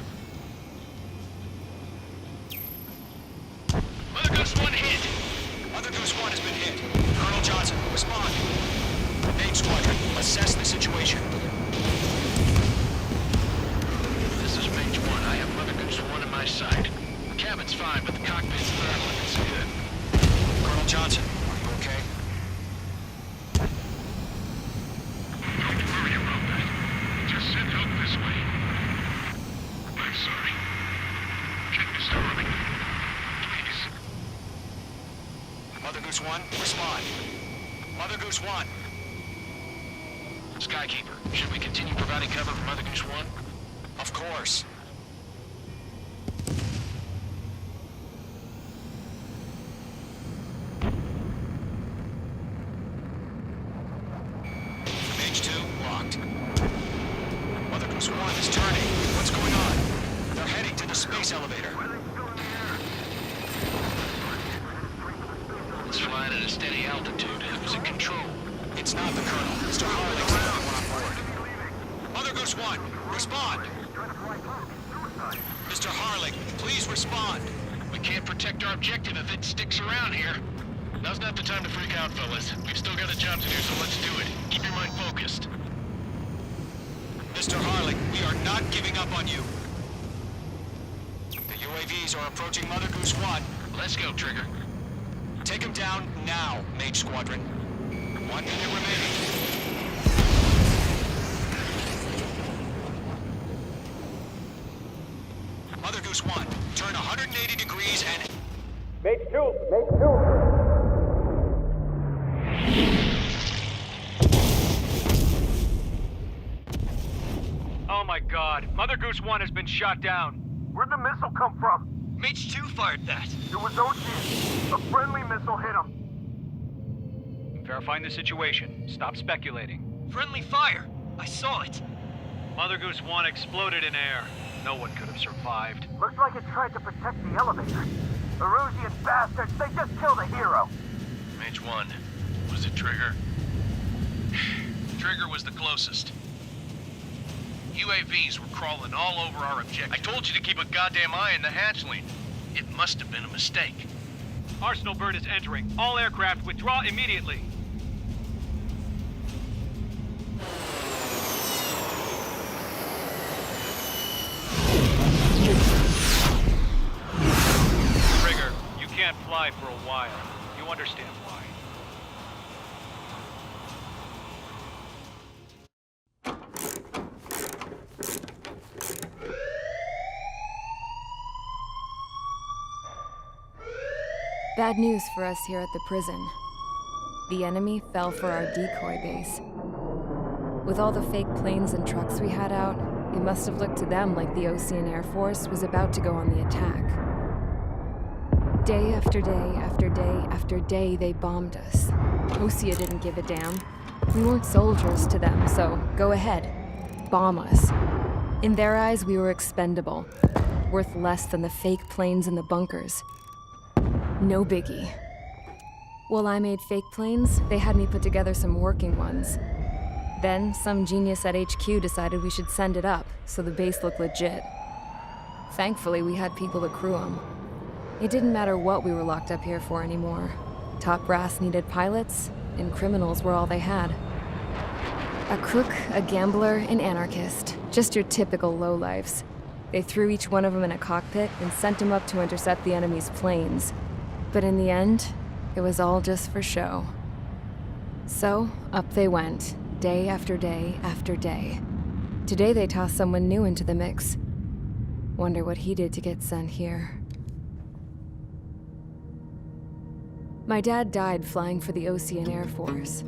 Mother Goose 1 hit! Mother Goose 1 has been hit. Colonel Johnson, respond. Mage Squadron, assess the situation. This is Mage 1. I have Mother Goose 1 in my sight. The cabin's fine, but the cockpit's not looking so good. Colonel Johnson, are you okay? Don't worry about that. Just send help this way. I'm sorry. Get Mr. Harling. Please. Mother Goose 1, respond. Mother Goose 1. Skykeeper, should we continue providing cover for Mother Goose 1? Of course. Mage 2, locked. Mother Goose 1 is turning. What's going on? They're heading to the space elevator. It's flying at a steady altitude. Who's in control? It's not the Colonel. Mr. Harling's the only one on board. Mother Goose Goose 1, respond. Mr. Harling, please respond. We can't protect our objective if it sticks around here. Now's not the time to freak out, fellas. We've still got a job to do, so let's do it. Keep your mind focused. Mr. Harling, we are not giving up on you. The UAVs are approaching Mother Goose 1. Let's go, Trigger. Take them down now, Mage Squadron. 1 minute remaining. Mother Goose 1, turn 180 degrees and... Mage 2! Mage 2! Oh my god, Mother Goose 1 has been shot down. Where'd the missile come from? Mage 2 fired that. It was Ocean. A friendly missile hit him. Verifying the situation. Stop speculating. Friendly fire. I saw it. Mother Goose 1 exploded in air. No one could have survived. Looks like it tried to protect the elevator. Erusian bastards, they just killed a hero. Mage 1. Was it Trigger? Trigger was the closest. UAVs were crawling all over our objective. I told you to keep a goddamn eye on the hatchling. It must have been a mistake. Arsenal bird is entering. All aircraft withdraw immediately. Trigger, you can't fly for a while. You understand why. Bad news for us here at the prison. The enemy fell for our decoy base. With all the fake planes and trucks we had out, it must have looked to them like the Ocean Air Force was about to go on the attack. Day after day after day after day, they bombed us. Osea didn't give a damn. We weren't soldiers to them, so go ahead. Bomb us. In their eyes, we were expendable. Worth less than the fake planes in the bunkers. No biggie. While I made fake planes, they had me put together some working ones. Then, some genius at HQ decided we should send it up, so the base looked legit. Thankfully, we had people to crew them. It didn't matter what we were locked up here for anymore. Top brass needed pilots, and criminals were all they had. A crook, a gambler, an anarchist. Just your typical lowlifes. They threw each one of them in a cockpit and sent them up to intercept the enemy's planes. But in the end, it was all just for show. So, up they went, day after day after day. Today they tossed someone new into the mix. Wonder what he did to get sent here. My dad died flying for the Ocean Air Force.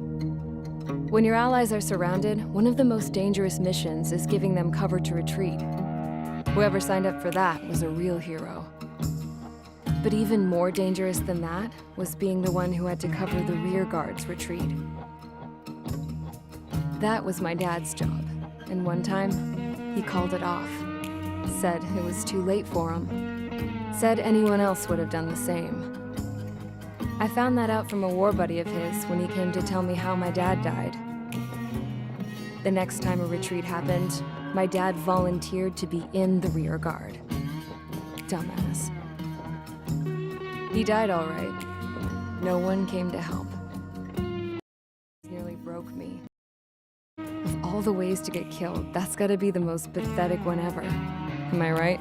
When your allies are surrounded, one of the most dangerous missions is giving them cover to retreat. Whoever signed up for that was a real hero. But even more dangerous than that was being the one who had to cover the rear guard's retreat. That was my dad's job, and one time, he called it off. Said it was too late for him. Said anyone else would have done the same. I found that out from a war buddy of his when he came to tell me how my dad died. The next time a retreat happened, my dad volunteered to be in the rear guard. Dumbass. He died all right. No one came to help. Nearly broke me. Of all the ways to get killed, that's gotta be the most pathetic one ever. Am I right?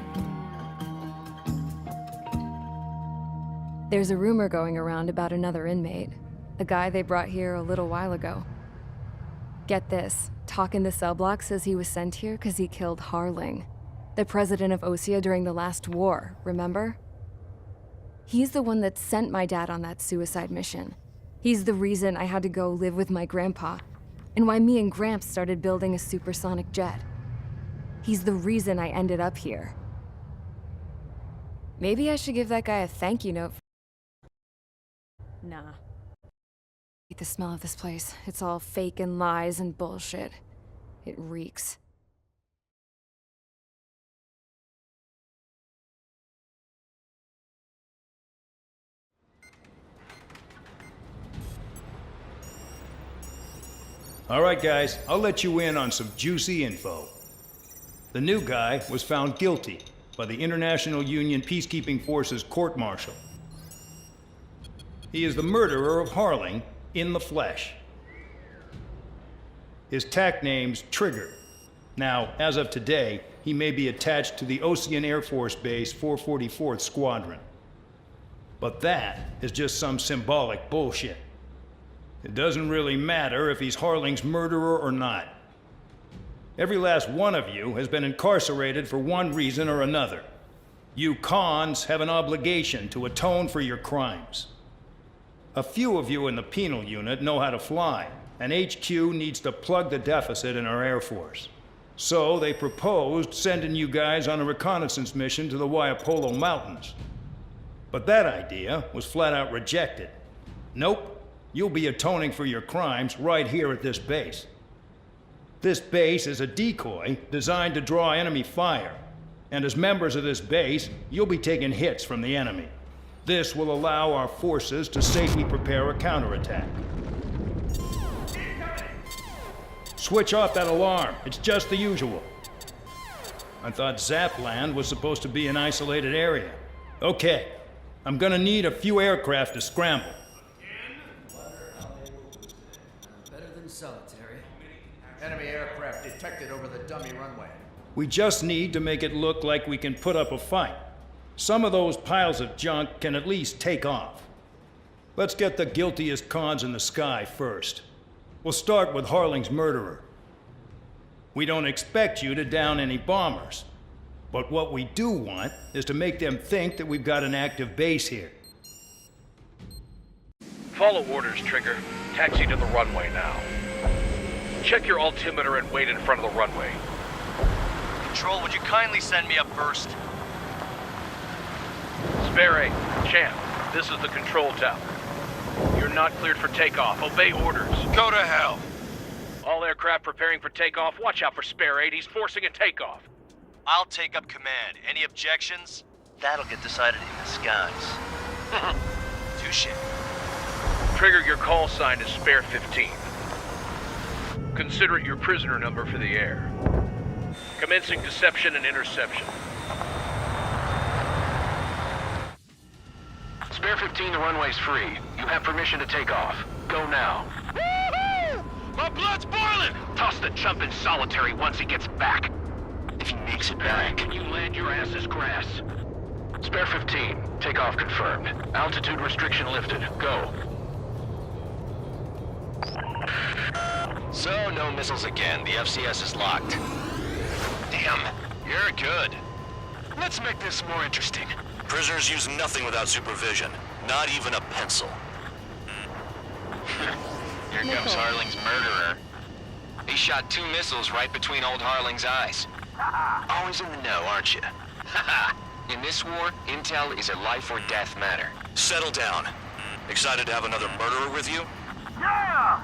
There's a rumor going around about another inmate. A guy they brought here a little while ago. Get this, Talk in the cell block says he was sent here because he killed Harling, the president of Osea during the last war, remember? He's the one that sent my dad on that suicide mission. He's the reason I had to go live with my grandpa, and why me and Gramps started building a supersonic jet. He's the reason I ended up here. Maybe I should give that guy a thank you note. Nah. I hate the smell of this place. It's all fake and lies and bullshit. It reeks. All right, guys, I'll let you in on some juicy info. The new guy was found guilty by the International Union Peacekeeping Forces court-martial. He is the murderer of Harling in the flesh. His tack name's Trigger. Now, as of today, he may be attached to the Ocean Air Force Base 444th Squadron. But that is just some symbolic bullshit. It doesn't really matter if he's Harling's murderer or not. Every last one of you has been incarcerated for one reason or another. You cons have an obligation to atone for your crimes. A few of you in the penal unit know how to fly, and HQ needs to plug the deficit in our Air Force. So they proposed sending you guys on a reconnaissance mission to the Waiapolo Mountains. But that idea was flat out rejected. Nope, you'll be atoning for your crimes right here at this base. This base is a decoy designed to draw enemy fire, and as members of this base, you'll be taking hits from the enemy. This will allow our forces to safely prepare a counterattack. Switch off that alarm. It's just the usual. I thought Zapland was supposed to be an isolated area. Okay, I'm gonna need a few aircraft to scramble. Better than solitary. Enemy aircraft detected over the dummy runway. We just need to make it look like we can put up a fight. Some of those piles of junk can at least take off. Let's get the guiltiest cons in the sky first. We'll start with Harling's murderer. We don't expect you to down any bombers, but what we do want is to make them think that we've got an active base here. Follow orders, Trigger. Taxi to the runway now. Check your altimeter and wait in front of the runway. Control, would you kindly send me up first? Spare 8, Champ, this is the control tower. You're not cleared for takeoff. Obey orders. Go to hell. All aircraft preparing for takeoff. Watch out for Spare 8. He's forcing a takeoff. I'll take up command. Any objections? That'll get decided in the skies. Touche. Trigger, your call sign is Spare 15. Consider it your prisoner number for the air. Commencing deception and interception. Spare 15, the runway's free. You have permission to take off. Go now. Woo-hoo! My blood's boiling! Toss the chump in solitary once he gets back. If he makes it back, you land your ass as grass. Spare 15, takeoff confirmed. Altitude restriction lifted. Go. So, no missiles again. The FCS is locked. Damn, you're good. Let's make this more interesting. Prisoners use nothing without supervision, not even a pencil. Here comes Harling's murderer. He shot 2 missiles right between old Harling's eyes. Always in the know, aren't you? In this war, intel is a life or death matter. Settle down. Excited to have another murderer with you? Yeah!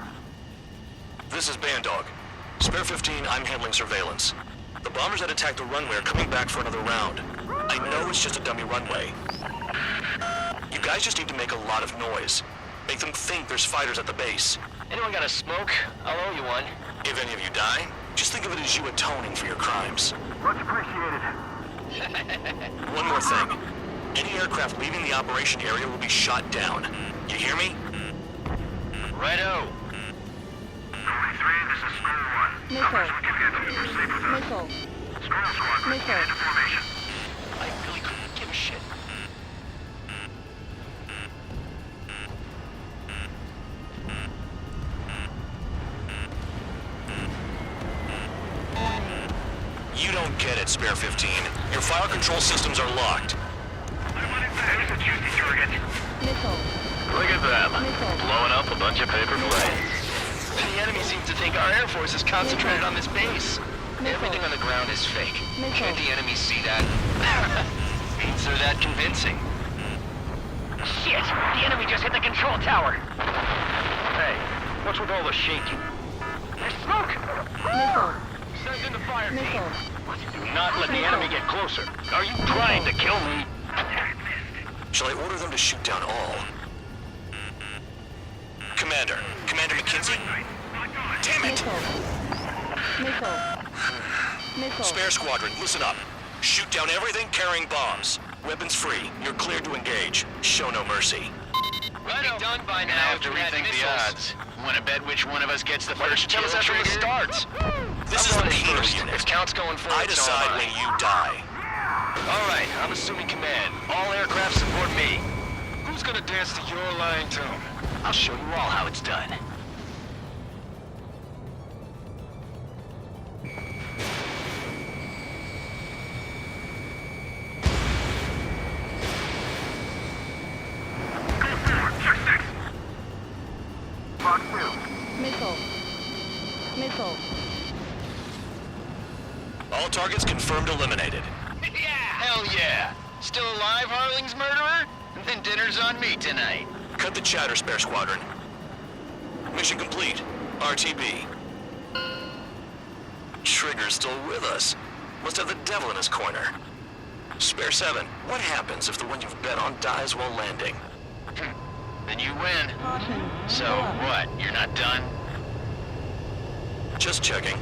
This is Bandog. Spare 15, I'm handling surveillance. The bombers that attacked the runway are coming back for another round. I know it's just a dummy runway. You guys just need to make a lot of noise. Make them think there's fighters at the base. Anyone got a smoke? I'll owe you one. If any of you die, just think of it as you atoning for your crimes. Much appreciated. One more thing. Any aircraft leaving the operation area will be shot down. You hear me? Righto. 43, this is Square 1. Missile. Proceed with us. Missile. Square 1, Missile. get into formation. I really couldn't give a shit. You don't get it, Spare 15. Your fire control systems are locked. There's a juicy target. Missile. Look at them. Missile. Blowing up a bunch of paper planes. The enemy seems to think our Air Force is concentrated on this base. Everything on the ground is fake. Can't the enemy see that? Means they're that convincing. Shit! The enemy just hit the control tower! Hey, what's with all the shaking? There's smoke! Missile. Send in the fire team! Missile. Do not let the enemy get closer. Are you trying to kill me? Shall I order them to shoot down all? Commander McKinsey? Damn it! Missile. Missile. Missile. Spare squadron, listen up. Shoot down everything carrying bombs. Weapons free. You're cleared to engage. Show no mercy. Right done by now. Have to rethink the odds. Want to bet which one of us gets the first kill? Tell us after it starts. This is the Peter unit. If count's going forward, I decide when you die. All right, I'm assuming command. All aircraft support me. Who's gonna dance to your lying tune? I'll show you all how it's done. Missile. Missile. All targets confirmed eliminated. Hell yeah! Still alive, Harling's murderer? Then dinner's on me tonight. Cut the chatter, Spare Squadron. Mission complete. RTB. Trigger's still with us. Must have the devil in his corner. Spare 7, what happens if the one you've bet on dies while landing? Then you win. Caution. So what? You're not done? Just checking.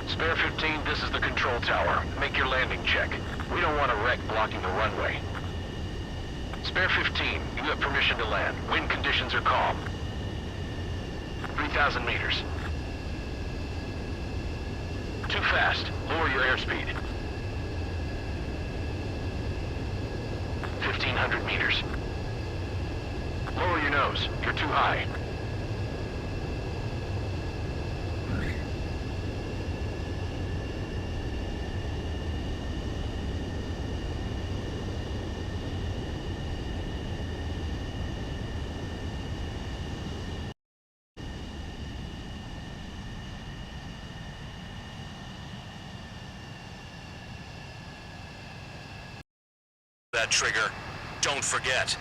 Spare 15, this is the control tower. Make your landing check. We don't want a wreck blocking the runway. Spare 15, you have permission to land. Wind conditions are calm. 3,000 meters. Too fast. Lower your airspeed. 1,500 meters. Lower your nose. You're too high. That trigger. Don't forget.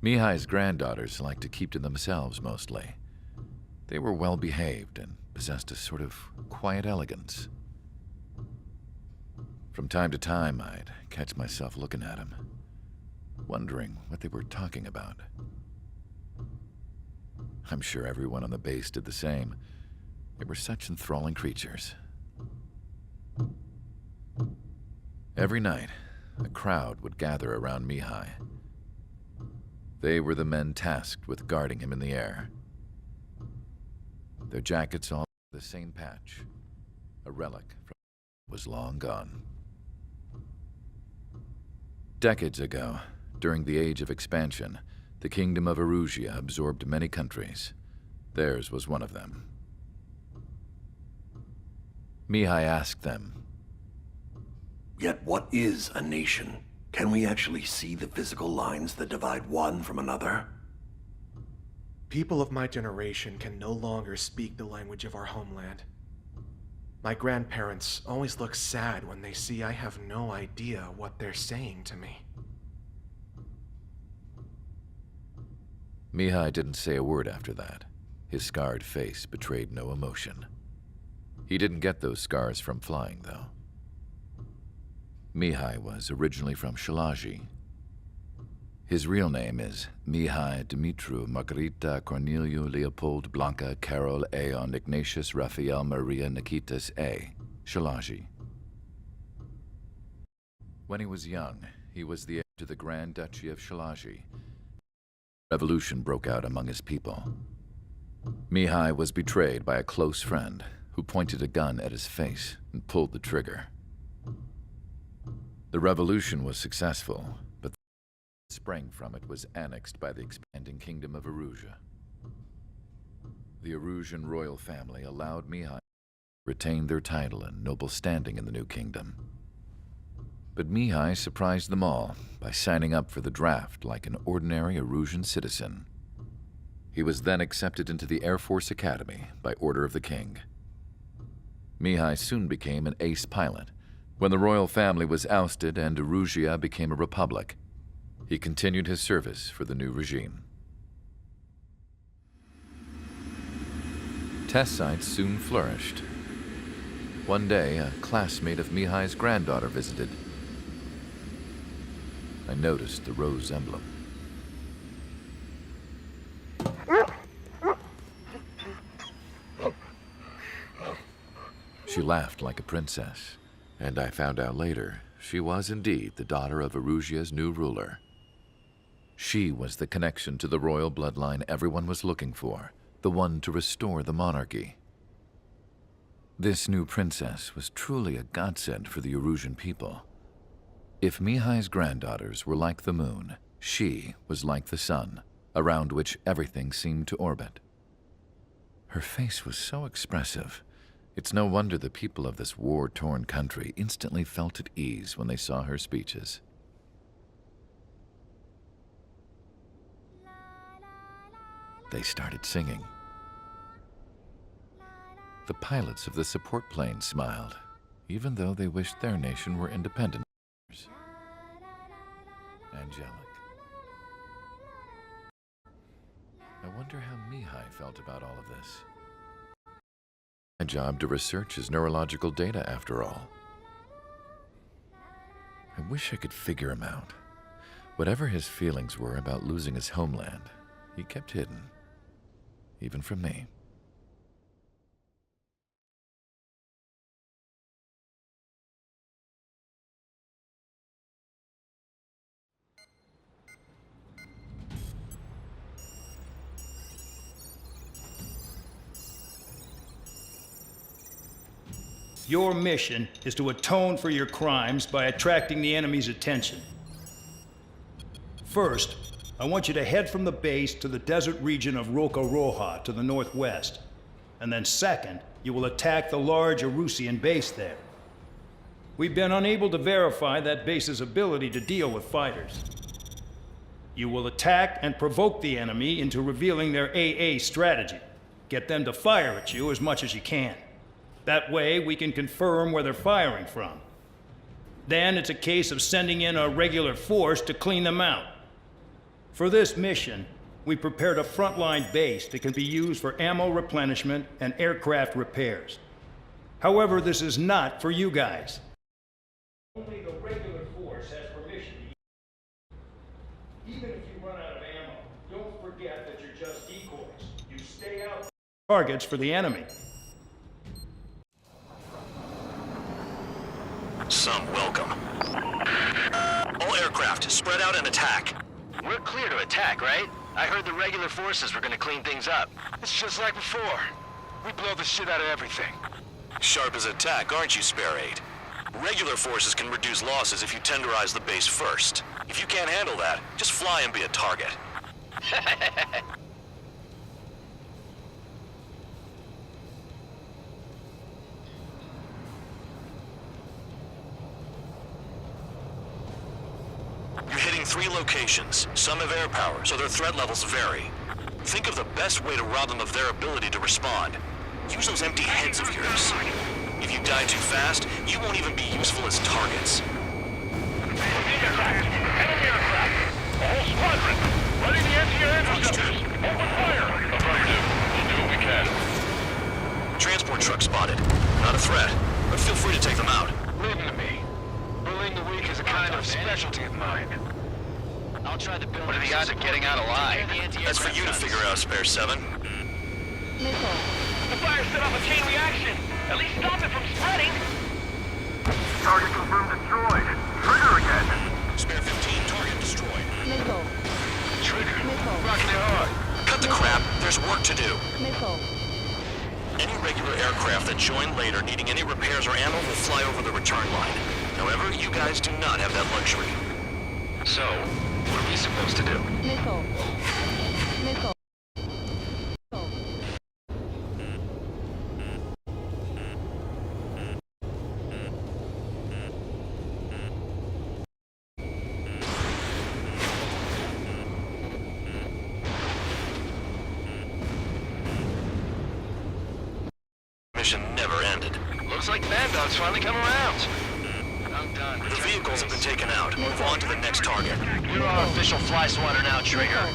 Mihai's granddaughters liked to keep to themselves mostly. They were well behaved and possessed a sort of quiet elegance. From time to time, I'd catch myself looking at them, wondering what they were talking about. I'm sure everyone on the base did the same. They were such enthralling creatures. Every night, a crowd would gather around Mihai. They were the men tasked with guarding him in the air. Their jackets all the same patch. A relic from was long gone. Decades ago, during the Age of Expansion, the Kingdom of Erusia absorbed many countries. Theirs was one of them. Mihai asked them, "Yet what is a nation? Can we actually see the physical lines that divide one from another?" People of my generation can no longer speak the language of our homeland. My grandparents always look sad when they see I have no idea what they're saying to me. Mihai didn't say a word after that. His scarred face betrayed no emotion. He didn't get those scars from flying, though. Mihai was originally from Shalaji. His real name is Mihai Dumitru Margarita Corneliu Leopold Blanca Carol Aeon Ignatius Raphael Maria Nikitas A. Shalaji. When he was young, he was the heir to the Grand Duchy of Shalaji. Revolution broke out among his people. Mihai was betrayed by a close friend who pointed a gun at his face and pulled the trigger. The revolution was successful, but the sprang from it was annexed by the expanding Kingdom of Erusia. The Erusian royal family allowed Mihai to retain their title and noble standing in the new kingdom. But Mihai surprised them all by signing up for the draft like an ordinary Erusian citizen. He was then accepted into the Air Force Academy by order of the king. Mihai soon became an ace pilot. When the royal family was ousted and Erusia became a republic, he continued his service for the new regime. Test sites soon flourished. One day, a classmate of Mihai's granddaughter visited. I noticed the rose emblem. She laughed like a princess, and I found out later she was indeed the daughter of Erusia's new ruler. She was the connection to the royal bloodline everyone was looking for, the one to restore the monarchy. This new princess was truly a godsend for the Erusian people. If Mihai's granddaughters were like the moon, she was like the sun, around which everything seemed to orbit. Her face was so expressive. It's no wonder the people of this war-torn country instantly felt at ease when they saw her speeches. They started singing. The pilots of the support planes smiled, even though they wished their nation were independent. Angelic. I wonder how Mihai felt about all of this. My job to research his neurological data, after all. I wish I could figure him out. Whatever his feelings were about losing his homeland, he kept hidden, even from me. Your mission is to atone for your crimes by attracting the enemy's attention. First, I want you to head from the base to the desert region of Roca Roja to the northwest. And then second, you will attack the large Erusian base there. We've been unable to verify that base's ability to deal with fighters. You will attack and provoke the enemy into revealing their AA strategy. Get them to fire at you as much as you can. That way, we can confirm where they're firing from. Then it's a case of sending in a regular force to clean them out. For this mission, we prepared a frontline base that can be used for ammo replenishment and aircraft repairs. However, this is not for you guys. Only the regular force has permission to use. Even if you run out of ammo, don't forget that you're just decoys. You stay out targets for the enemy. Some welcome. All aircraft, spread out and attack. We're clear to attack, right? I heard the regular forces were gonna clean things up. It's just like before. We blow the shit out of everything. Sharp as attack, aren't you, Spare 8? Regular forces can reduce losses if you tenderize the base first. If you can't handle that, just fly and be a target. You're hitting 3 locations. Some have air power, so their threat levels vary. Think of the best way to rob them of their ability to respond. Use those empty heads of yours. If you die too fast, you won't even be useful as targets. Enemy aircraft! A whole squadron! Running the anti-air interceptors! Open fire! Affirmative. We'll do what we can. Transport truck spotted. Not a threat, but feel free to take them out. Leave them to me. Bullying the weak is a kind of specialty of mine. I'll try the building. What are the odds of getting out alive? That's for you to figure out, Spare 7. Missile. The fire set off a chain reaction! At least stop it from spreading! Target confirmed destroyed. Trigger again! Spare 15, target destroyed. Missile. Trigger. Missile. Rocking it hard. Cut the crap. There's work to do. Missile. Any regular aircraft that join later needing any repairs or ammo will fly over the return line. However, you guys do not have that luxury. So, what are we supposed to do? Missile. Missile. Mission never ended. Looks like Bad Dog's finally come around. I'm done. The vehicles have been taken out. Move on to the next target. You're our official fly swatter now, Trigger.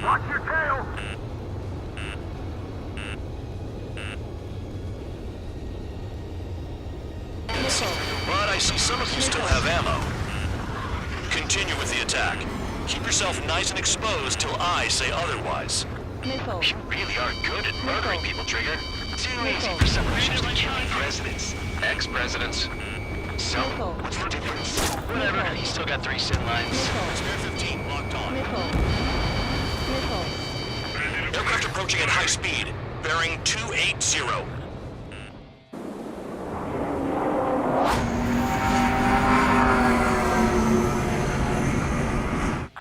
Watch your tail! But I see some of you still have ammo. Continue with the attack. Keep yourself nice and exposed till I say otherwise. Missile. You really are good at murdering people, Trigger. Too easy for someone who's just killing presidents. Ex-presidents. So, what's the difference? Whatever, you still got 3 sin lines. Spare 15, locked on. Missile. Aircraft approaching at high speed, bearing 280.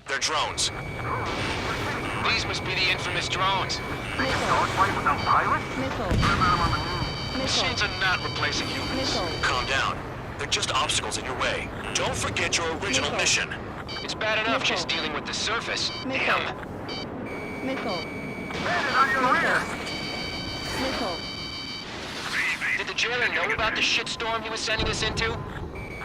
They're drones. These must be the infamous drones. Dogfight without pilots? Machines are not replacing humans. Calm down. They're just obstacles in your way. Don't forget your original mission. It's bad enough just dealing with the surface. Damn. Missile. Bandit on your rear! Missile. Did the jailer know about the shitstorm he was sending us into?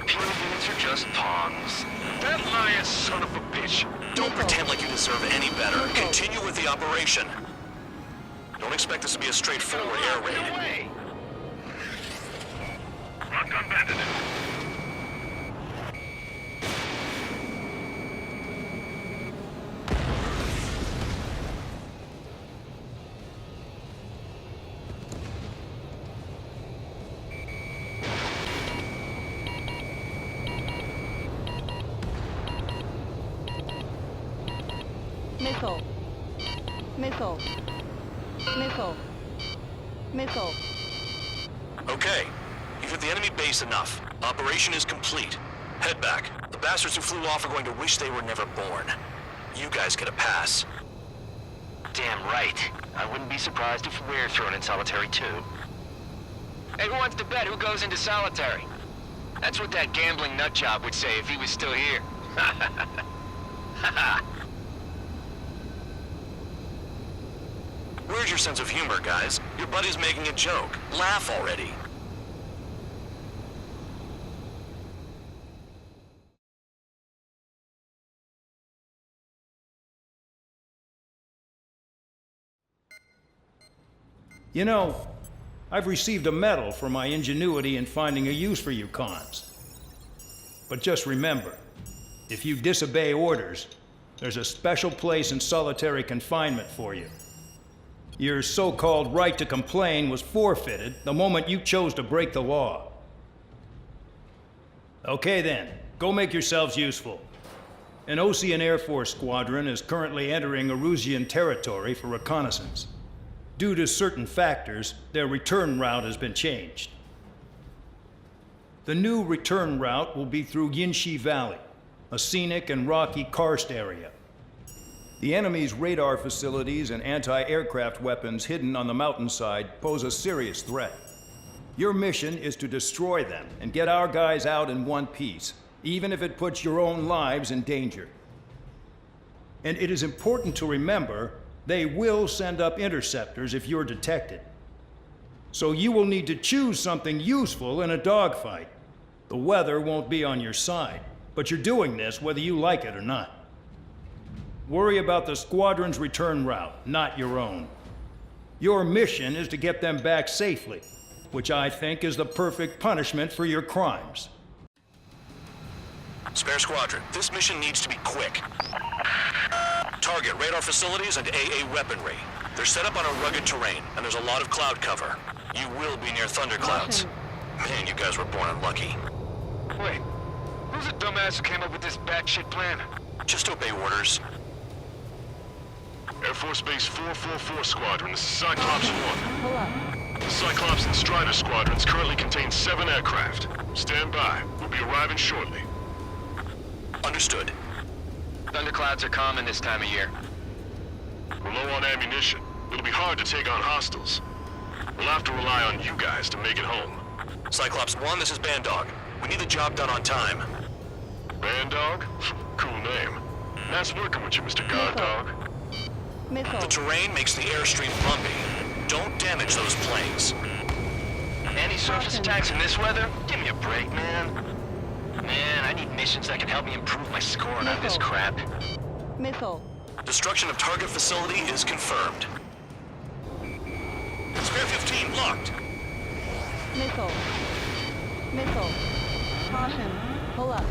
Few minutes are just pawns. That lion son of a bitch. Don't pretend like you deserve any better. Continue with the operation. Don't expect this to be a straightforward air raid. Lock on Bandit. Missile. Missile. Missile. Missile. Okay. You've hit the enemy base enough. Operation is complete. Head back. The bastards who flew off are going to wish they were never born. You guys get a pass. Damn right. I wouldn't be surprised if we're thrown in solitary too. Hey, who wants to bet who goes into solitary? That's what that gambling nutjob would say if he was still here. Where's your sense of humor, guys? Your buddy's making a joke. Laugh already. You know, I've received a medal for my ingenuity in finding a use for you cons. But just remember, if you disobey orders, there's a special place in solitary confinement for you. Your so-called right to complain was forfeited the moment you chose to break the law. Okay then, go make yourselves useful. An Ocean Air Force squadron is currently entering Erusian territory for reconnaissance. Due to certain factors, their return route has been changed. The new return route will be through Yinshi Valley, a scenic and rocky karst area. The enemy's radar facilities and anti-aircraft weapons hidden on the mountainside pose a serious threat. Your mission is to destroy them and get our guys out in one piece, even if it puts your own lives in danger. And it is important to remember, they will send up interceptors if you're detected. So you will need to choose something useful in a dogfight. The weather won't be on your side, but you're doing this whether you like it or not. Worry about the squadron's return route, not your own. Your mission is to get them back safely, which I think is the perfect punishment for your crimes. Spare Squadron, this mission needs to be quick. Target radar facilities and AA weaponry. They're set up on a rugged terrain, and there's a lot of cloud cover. You will be near thunderclouds. Man, you guys were born unlucky. Wait, who's the dumbass who came up with this batshit plan? Just obey orders. Air Force Base 444 Squadron, this is Cyclops 1. Pull up. The Cyclops and Strider squadrons currently contain 7 aircraft. Stand by. We'll be arriving shortly. Understood. Thunderclouds are common this time of year. We're low on ammunition. It'll be hard to take on hostiles. We'll have to rely on you guys to make it home. Cyclops 1, this is Bandog. We need the job done on time. Bandog? Cool name. Nice working with you, Mr. Guard Dog. Missile. The terrain makes the airstream bumpy. Don't damage those planes. Anti-surface attacks in this weather? Give me a break, man. Man, I need missions that can help me improve my score, not this crap. Missile. Destruction of target facility is confirmed. Spare 15 locked. Missile. Missile. Caution. Pull up.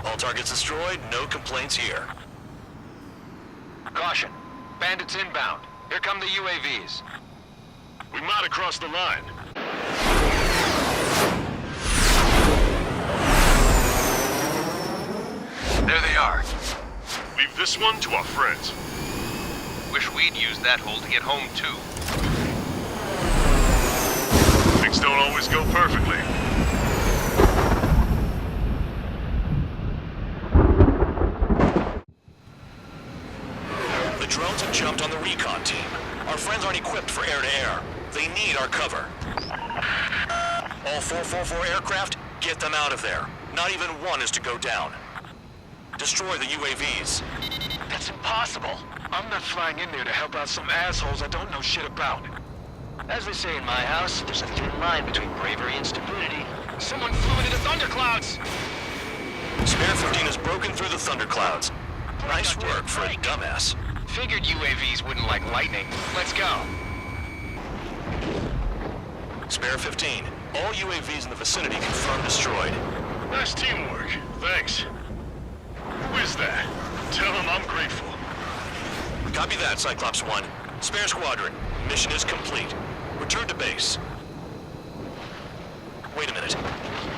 All targets destroyed, no complaints here. Caution. Bandits inbound. Here come the UAVs. We might have crossed the line. There they are. Leave this one to our friends. Wish we'd used that hole to get home, too. Things don't always go perfectly. The drones have jumped on the recon team. Our friends aren't equipped for air-to-air. They need our cover. All 444 aircraft, get them out of there. Not even one is to go down. Destroy the UAVs. That's impossible. I'm not flying in there to help out some assholes I don't know shit about. As they say in my house, there's a thin line between bravery and stupidity. Someone flew into the thunderclouds! Spare 15 has broken through the thunderclouds. Nice work for a dumbass. Figured UAVs wouldn't like lightning. Let's go. Spare 15. All UAVs in the vicinity confirmed destroyed. Nice teamwork. Thanks. Who is that? Tell him I'm grateful. Copy that, Cyclops 1. Spare squadron. Mission is complete. Return to base. Wait a minute.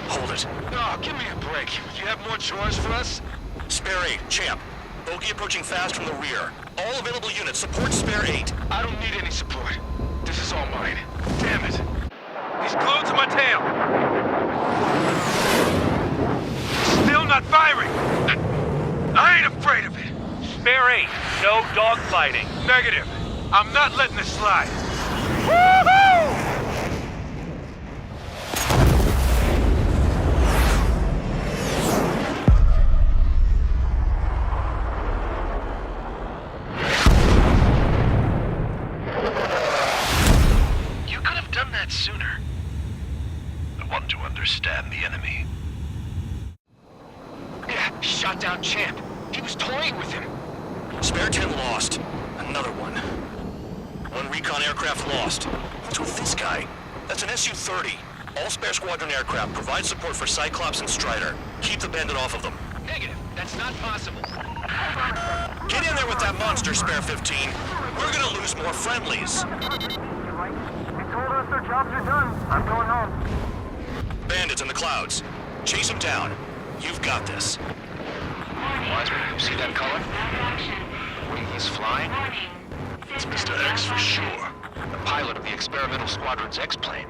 Hold it. Oh, give me a break. You have more chores for us? Spare 8, Champ. Bogey approaching fast from the rear. All available units support Spare 8. I don't need any support. This is all mine. Damn it. He's glued to my tail. Still not firing. I ain't afraid of it. Spare 8, no dogfighting. Negative. I'm not letting this slide. Woohoo! You could have done that sooner. I want to understand the enemy. Yeah, shot down Champ. He was toying with him. Spare 10 lost. Another one. One recon aircraft lost. What's with this guy? That's an Su-30. All spare squadron aircraft provide support for Cyclops and Strider. Keep the bandit off of them. Negative. That's not possible. Get in there with that monster, Spare 15. We're gonna lose more friendlies. They told us their jobs are done. I'm going home. Bandits in the clouds. Chase them down. You've got this. Wiseman, you see that color? The way he's flying? It's Mr. X for sure. The pilot of the experimental squadron's X-plane.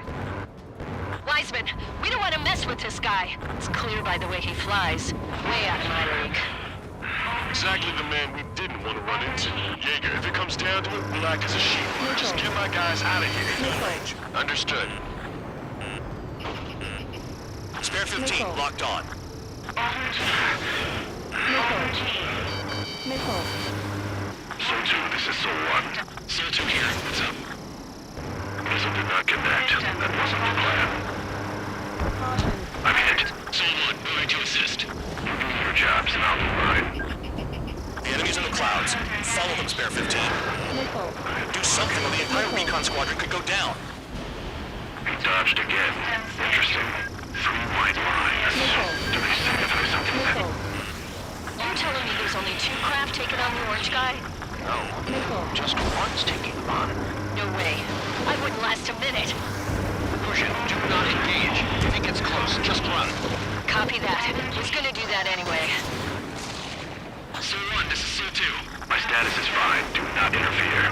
Wiseman, we don't want to mess with this guy. It's clear by the way he flies. Way out of my league. Exactly the man we didn't want to run into. Jaeger, if it comes down to it, we'll act as a shield. Just get my guys out of here. Understood. Spare 15 locked on. Missile. So-2, this is So-1. So-2 here. What's up? Missile did not connect. That wasn't the plan. Caution. I'm hit. So-1, moving to assist. You do your jobs and I'll do mine. The enemy's in the clouds. Follow them, Spare 15. Missile. Do something or the entire recon squadron could go down. He dodged again. Interesting. 3 white lines. Do they signify something then? You're telling me there's only 2 craft taking on the orange guy? No. Just one's taking them on. No way. I wouldn't last a minute. Push it. Do not engage. If he gets close, just run. Copy that. He's gonna do that anyway. So-1, this is So-2. My status is fine. Do not interfere.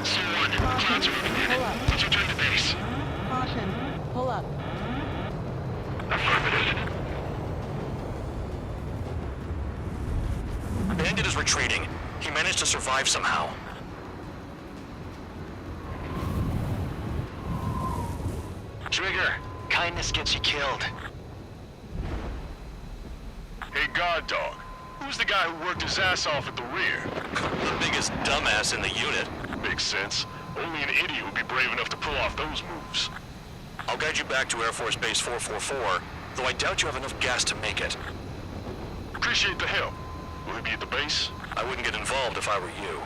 So-1, clouds are moving in. Let's return to base. Caution. Pull up. Affirmative. Bandit is retreating. He managed to survive somehow. Trigger, kindness gets you killed. Hey, guard dog. Who's the guy who worked his ass off at the rear? The biggest dumbass in the unit. Makes sense. Only an idiot would be brave enough to pull off those moves. I'll guide you back to Air Force Base 444, though I doubt you have enough gas to make it. Appreciate the help. Will he be at the base? I wouldn't get involved if I were you.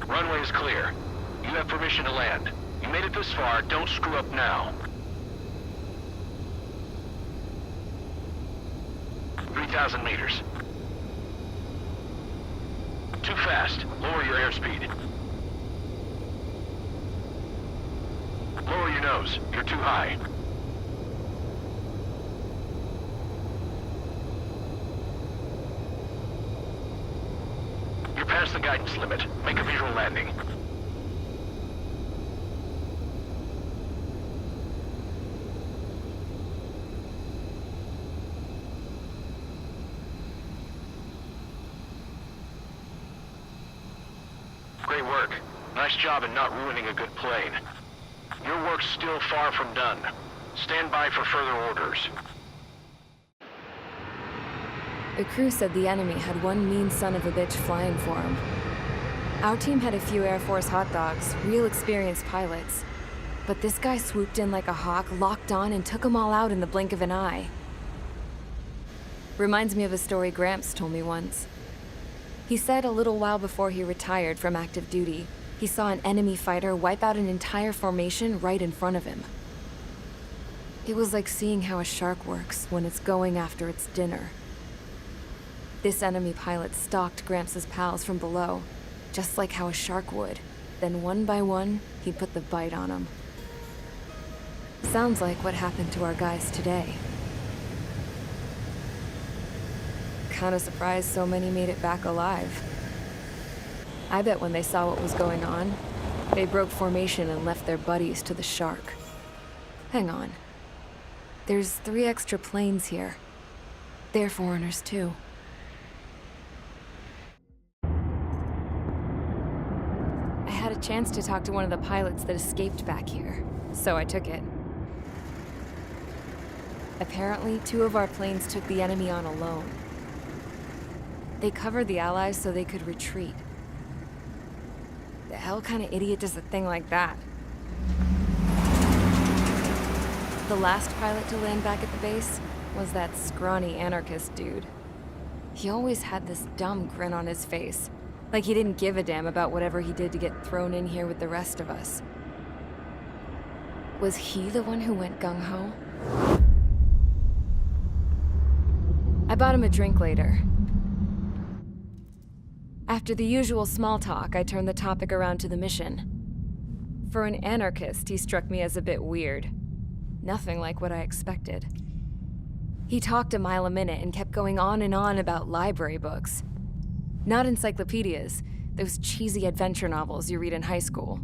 Runway is clear. You have permission to land. You made it this far, don't screw up now. 3,000 meters. Too fast. Lower your airspeed. Lower your nose. You're too high. You're past the guidance limit. Make a visual landing. Great work. Nice job in not ruining a good plane. Your work's still far from done. Stand by for further orders. The crew said the enemy had one mean son of a bitch flying for him. Our team had a few Air Force hot dogs, real experienced pilots. But this guy swooped in like a hawk, locked on, and took them all out in the blink of an eye. Reminds me of a story Gramps told me once. He said a little while before he retired from active duty, he saw an enemy fighter wipe out an entire formation right in front of him. It was like seeing how a shark works when it's going after its dinner. This enemy pilot stalked Gramps' pals from below, just like how a shark would. Then one by one, he put the bite on them. Sounds like what happened to our guys today. Kinda surprised so many made it back alive. I bet when they saw what was going on, they broke formation and left their buddies to the shark. Hang on. There's 3 extra planes here. They're foreigners too. I had a chance to talk to one of the pilots that escaped back here, so I took it. Apparently, 2 of our planes took the enemy on alone. They covered the Allies so they could retreat. The hell kind of idiot does a thing like that? The last pilot to land back at the base was that scrawny anarchist dude. He always had this dumb grin on his face, like he didn't give a damn about whatever he did to get thrown in here with the rest of us. Was he the one who went gung-ho? I bought him a drink later. After the usual small talk, I turned the topic around to the mission. For an anarchist, he struck me as a bit weird. Nothing like what I expected. He talked a mile a minute and kept going on and on about library books. Not encyclopedias, those cheesy adventure novels you read in high school.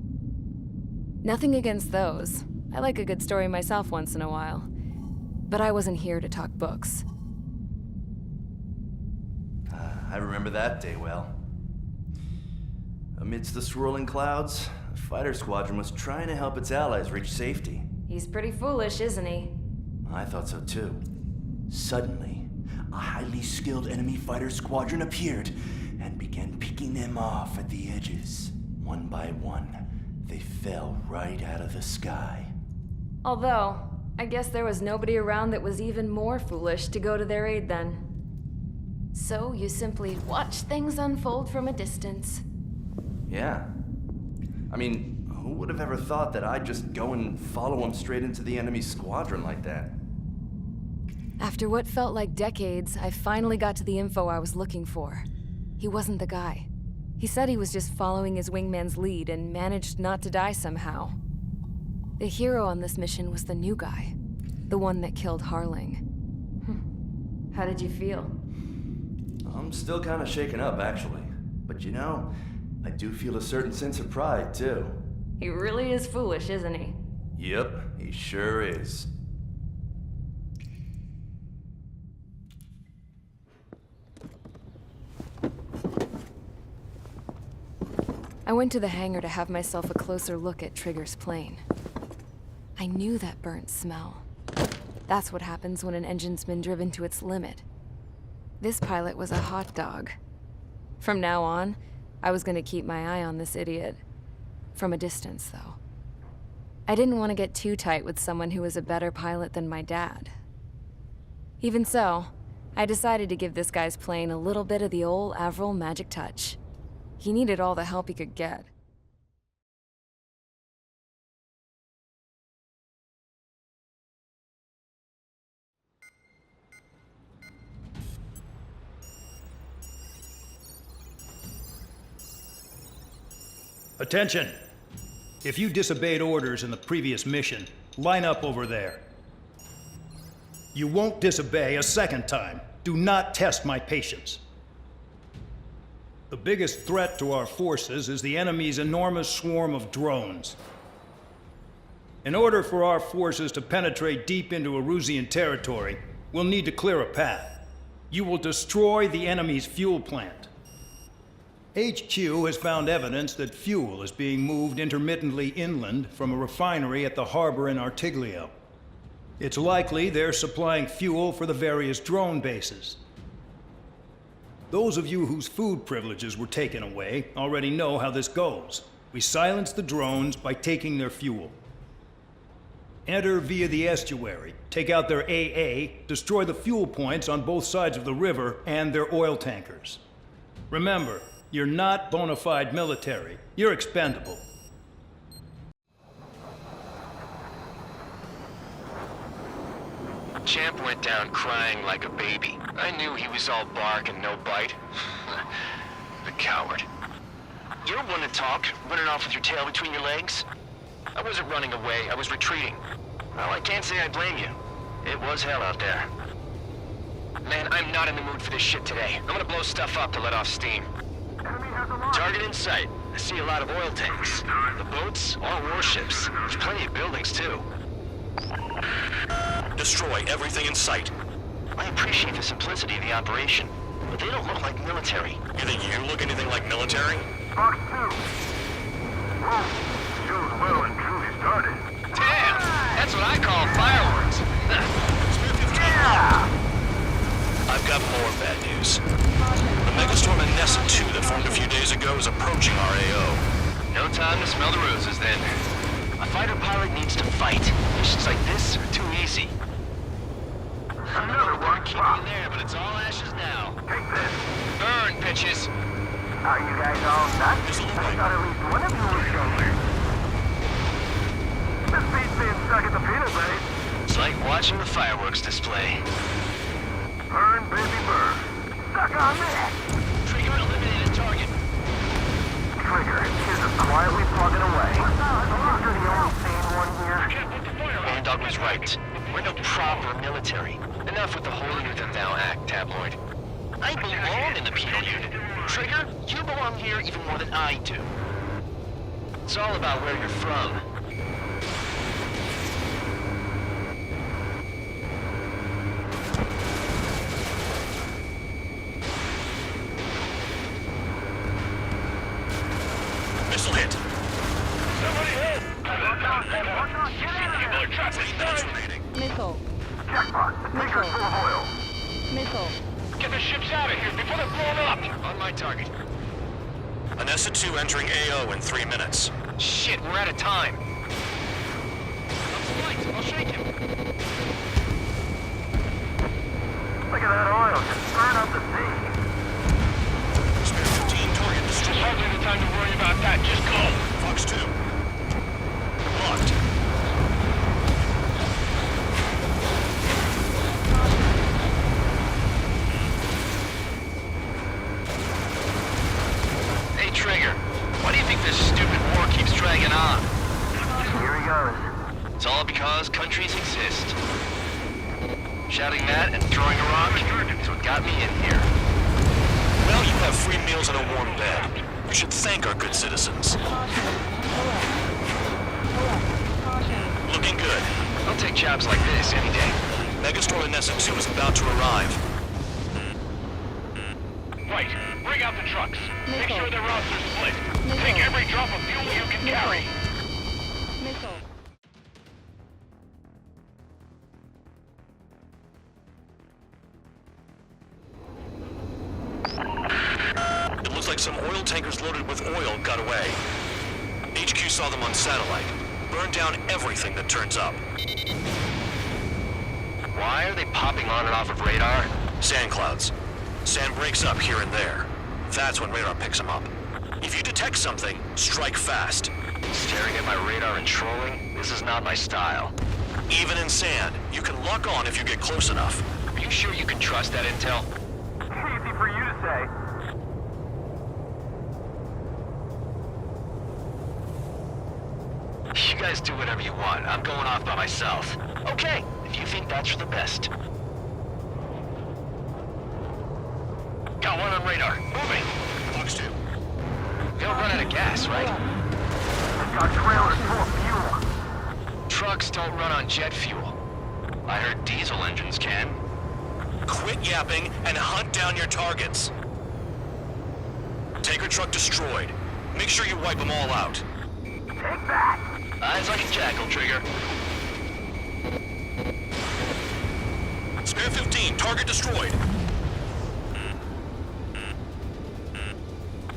Nothing against those. I like a good story myself once in a while. But I wasn't here to talk books. I remember that day well. Amidst the swirling clouds, the fighter squadron was trying to help its allies reach safety. He's pretty foolish, isn't he? I thought so too. Suddenly, a highly skilled enemy fighter squadron appeared and began picking them off at the edges. One by one, they fell right out of the sky. Although, I guess there was nobody around that was even more foolish to go to their aid then. So you simply watch things unfold from a distance. Yeah. I mean, who would have ever thought that I'd just go and follow him straight into the enemy squadron like that? After what felt like decades, I finally got to the info I was looking for. He wasn't the guy. He said he was just following his wingman's lead and managed not to die somehow. The hero on this mission was the new guy. The one that killed Harling. How did you feel? I'm still kind of shaken up, actually. But you know, I do feel a certain sense of pride, too. He really is foolish, isn't he? Yep, he sure is. I went to the hangar to have myself a closer look at Trigger's plane. I knew that burnt smell. That's what happens when an engine's been driven to its limit. This pilot was a hot dog. From now on, I was gonna keep my eye on this idiot. From a distance, though. I didn't want to get too tight with someone who was a better pilot than my dad. Even so, I decided to give this guy's plane a little bit of the old Avril magic touch. He needed all the help he could get. Attention! If you disobeyed orders in the previous mission, line up over there. You won't disobey a second time. Do not test my patience. The biggest threat to our forces is the enemy's enormous swarm of drones. In order for our forces to penetrate deep into Erusian territory, we'll need to clear a path. You will destroy the enemy's fuel plant. HQ has found evidence that fuel is being moved intermittently inland from a refinery at the harbor in Artiglio. It's likely they're supplying fuel for the various drone bases. Those of you whose food privileges were taken away already know how this goes. We silence the drones by taking their fuel. Enter via the estuary, take out their AA, destroy the fuel points on both sides of the river and their oil tankers. Remember, you're not bona fide military. You're expendable. Champ went down crying like a baby. I knew he was all bark and no bite. The coward. You're one to talk, running off with your tail between your legs. I wasn't running away, I was retreating. Well, I can't say I blame you. It was hell out there. Man, I'm not in the mood for this shit today. I'm gonna blow stuff up to let off steam. Target in sight. I see a lot of oil tanks. The boats, all warships. There's plenty of buildings, too. Destroy everything in sight. I appreciate the simplicity of the operation, but they don't look like military. You think you look anything like military? Fox 2. Whoa. Show's well and truly started. Damn! That's what I call fireworks. Yeah! I've got more bad news. The megastorm in Nessa 2 that formed a few days ago is approaching our AO. No time to smell the roses, then. A fighter pilot needs to fight. Missions like this are too easy. Another one. Keep you there, but it's all ashes now. Take this. Burn, bitches. Are you guys all nuts? I thought at least one of you was safe. This beats being stuck at the penal base. It's like watching the fireworks display. Burn, baby, burn. Suck on that. Trigger eliminated target. Trigger, here's us quietly plugging away. You're the only sane one here. Dog was right. We're no proper military. Enough with the holier-than-thou act, tabloid. I belong in the penal unit. Trigger, you belong here even more than I do. It's all about where you're from. Missile hit. Somebody hit! Missile. Jackpot, the tanker's full of oil. Missile. Get the ships out of here before they're blown up! On my target. Anessa 2 entering AO in 3 minutes. Shit, we're out of time. Up the lights, I'll shake him. Look at that oil just burn up the sea. Spare 15 target destroyed. Hardly the time to worry about that, just go! Fox 2. Locked. Hey, Trigger, why do you think this stupid war keeps dragging on? Here he goes. It's all because countries exist. Shouting that and throwing a rock is what got me in here. Well, you have free meals and a warm bed. You should thank our good citizens. Looking good. I'll take jobs like this any day. Megastorm Anessa 2 is about to arrive. Right. Bring out the trucks. Make sure their routes are split. Take every drop of fuel you can carry. Missile. It looks like some oil tankers loaded with oil got away. HQ saw them on satellite. Burn down everything that turns up. Why are they popping on and off of radar? Sand clouds. Sand breaks up here and there. That's when radar picks them up. If you detect something, strike fast. Staring at my radar and trolling? This is not my style. Even in sand, you can lock on if you get close enough. Are you sure you can trust that intel? Easy for you to say. You guys do whatever you want. I'm going off by myself. Okay, if you think that's for the best. Got one on radar. Moving. Fox 2. We don't run out of gas, right? Got trailers full of fuel. Trucks don't run on jet fuel. I heard diesel engines can. Quit yapping and hunt down your targets. Tanker truck destroyed. Make sure you wipe them all out. Take that! Eyes like a jackal, Trigger. Spare 15, target destroyed.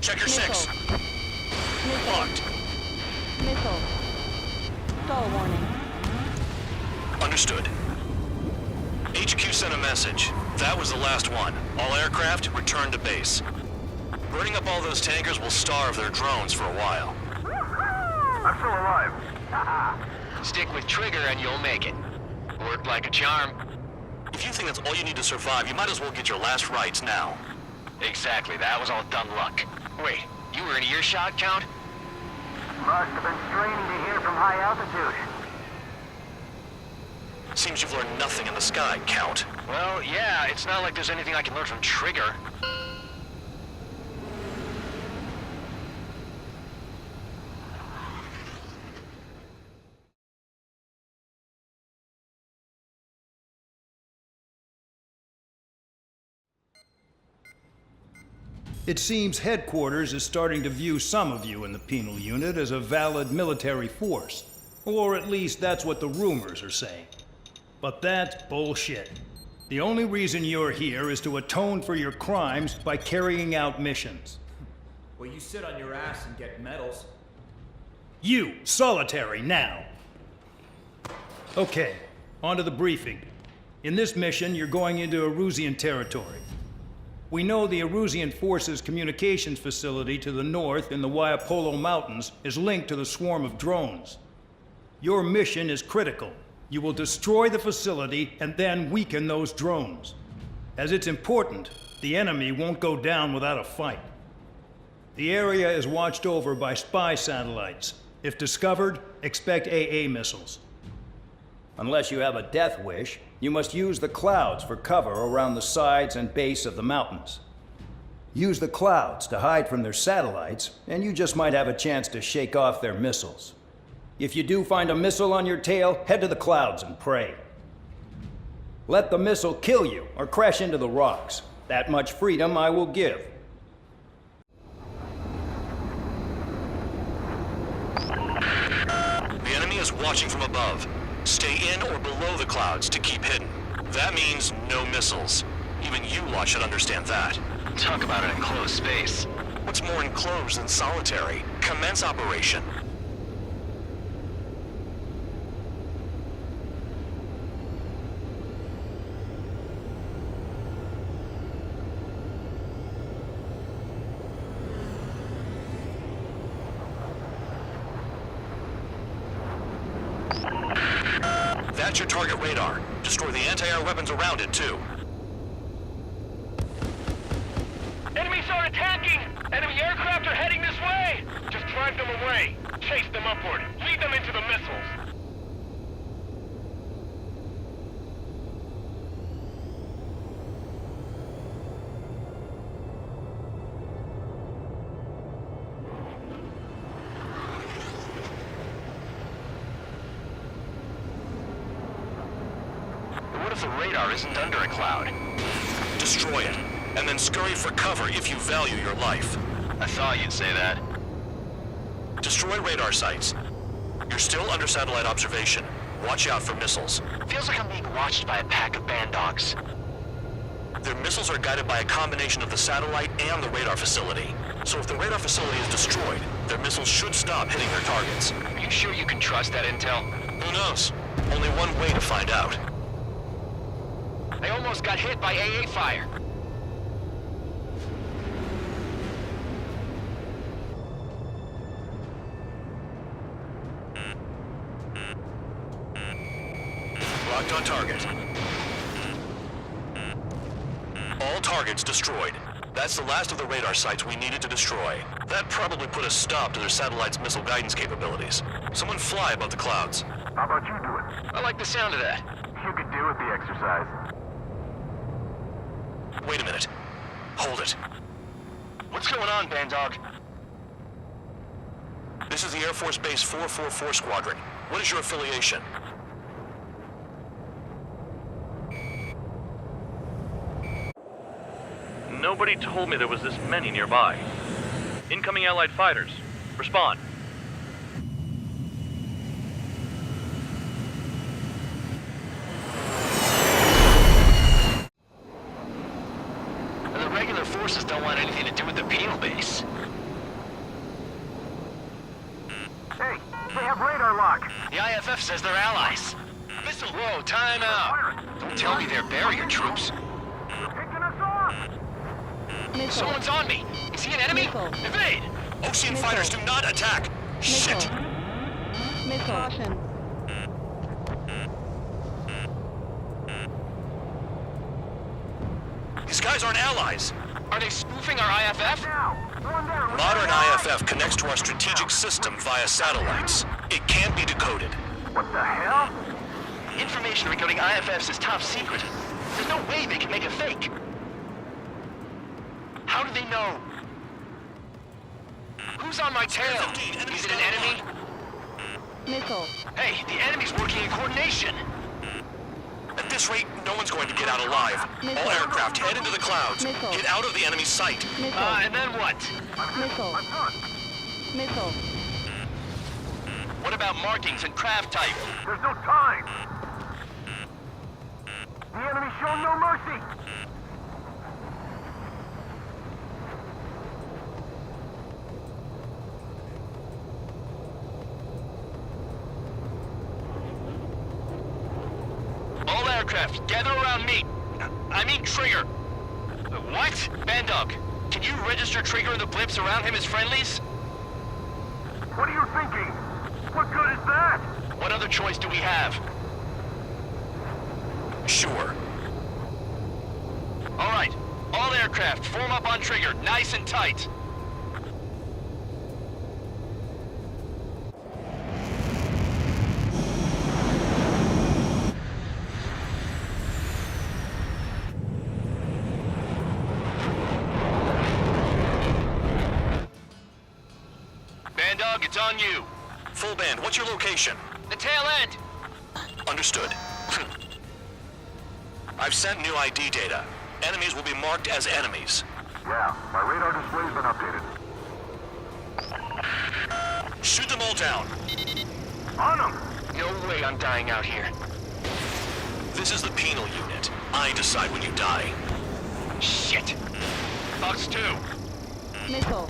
Check your 6. Locked. Missile. Stall warning. Understood. HQ sent a message. That was the last one. All aircraft, return to base. Burning up all those tankers will starve their drones for a while. I'm still alive. Stick with Trigger and you'll make it. Worked like a charm. If you think that's all you need to survive, you might as well get your last rites now. Exactly, that was all dumb luck. Wait, you were in earshot, Count? Must have been straining to hear from high altitude. Seems you've learned nothing in the sky, Count. Well, yeah, it's not like there's anything I can learn from Trigger. It seems headquarters is starting to view some of you in the penal unit as a valid military force. Or at least that's what the rumors are saying. But that's bullshit. The only reason you're here is to atone for your crimes by carrying out missions. Well, you sit on your ass and get medals. You, solitary, now. Okay, on to the briefing. In this mission, you're going into Erusian territory. We know the Erusian Forces communications facility to the north in the Waiapolo Mountains is linked to the swarm of drones. Your mission is critical. You will destroy the facility and then weaken those drones. As it's important, the enemy won't go down without a fight. The area is watched over by spy satellites. If discovered, expect AA missiles. Unless you have a death wish, you must use the clouds for cover around the sides and base of the mountains. Use the clouds to hide from their satellites, and you just might have a chance to shake off their missiles. If you do find a missile on your tail, head to the clouds and pray. Let the missile kill you or crash into the rocks. That much freedom I will give. The enemy is watching from above. Stay in or below the clouds to keep hidden. That means no missiles. Even you lot should understand that. Talk about an enclosed space. What's more enclosed than solitary? Commence operation. That's your target radar. Destroy the anti-air weapons around it, too. Enemies are attacking! Enemy aircraft are heading this way! Just drive them away. Chase them upward. Lead them into the missiles. What if the radar isn't under a cloud? Destroy it, and then scurry for cover if you value your life. I thought you'd say that. Destroy radar sites. You're still under satellite observation. Watch out for missiles. Feels like I'm being watched by a pack of band dogs. Their missiles are guided by a combination of the satellite and the radar facility. So if the radar facility is destroyed, their missiles should stop hitting their targets. Are you sure you can trust that intel? Who knows? Only one way to find out. I almost got hit by AA fire. Locked on target. All targets destroyed. That's the last of the radar sites we needed to destroy. That probably put a stop to their satellite's missile guidance capabilities. Someone fly above the clouds. How about you do it? I like the sound of that. You could do with the exercise. Wait a minute. Hold it. What's going on, Bandog? This is the Air Force Base 444 Squadron. What is your affiliation? Nobody told me there was this many nearby. Incoming Allied fighters. Respond. The regular forces don't want anything to do with the penal base. Hey, they have radar lock. The IFF says they're allies. Missile, whoa, time out. Don't tell me they're barrier troops. They're picking us off. Missile. Someone's on me. Is he an enemy? Missile. Evade! Ocean Missile. fighters do not attack! Missile. Shit! Missile. Caution. These guys aren't allies! Are they spoofing our IFF? Now, one down. Modern IFF connects to our strategic system via satellites. It can't be decoded. What the hell? Information regarding IFFs is top secret. There's no way they can make a fake. How do they know? Who's on my tail? Is it an enemy? Missile. Hey, the enemy's working in coordination. At this rate, no one's going to get out alive. Missile. All aircraft head into the clouds. Missile. Get out of the enemy's sight. Missile. And then what? Missile. I'm done. Missile. What about markings and craft type? There's no time. The enemy's showing no mercy. All aircraft, gather around me. I mean Trigger. What? Bandog, can you register Trigger and the blips around him as friendlies? What are you thinking? What good is that? What other choice do we have? Sure. All right, all aircraft, form up on Trigger, nice and tight. Bandog, it's on you. Full band, what's your location? The tail end. Understood. I've sent new ID data. Enemies will be marked as enemies. Yeah, my radar display's been updated. Shoot them all down. On them! No way I'm dying out here. This is the penal unit. I decide when you die. Shit. Us too. Missile.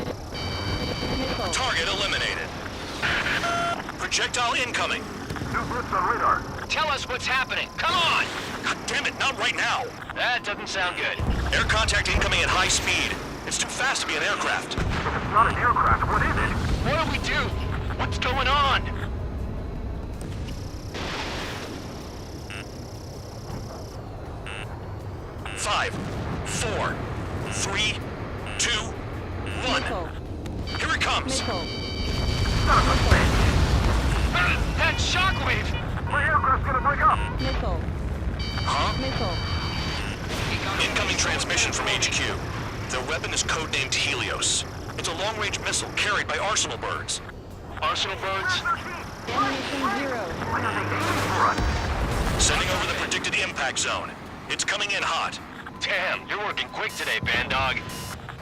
Missile. Target eliminated. Projectile incoming. New blips on radar. Tell us what's happening. Come on! God damn it, not right now. That doesn't sound good. Air contact incoming at high speed. It's too fast to be an aircraft. If it's not an aircraft, what is it? What do we do? What's going on? Five, 4, 3, 2, 1. Missile. Here it comes. Missile. That shockwave! My aircraft's gonna break up! Missile. Huh? Missile. Incoming transmission from HQ. Their weapon is codenamed Helios. It's a long-range missile carried by Arsenal birds. Arsenal birds? Ammunition 0. Why are they aiming for us? Sending over the predicted impact zone. It's coming in hot. Damn, you're working quick today, Bandog.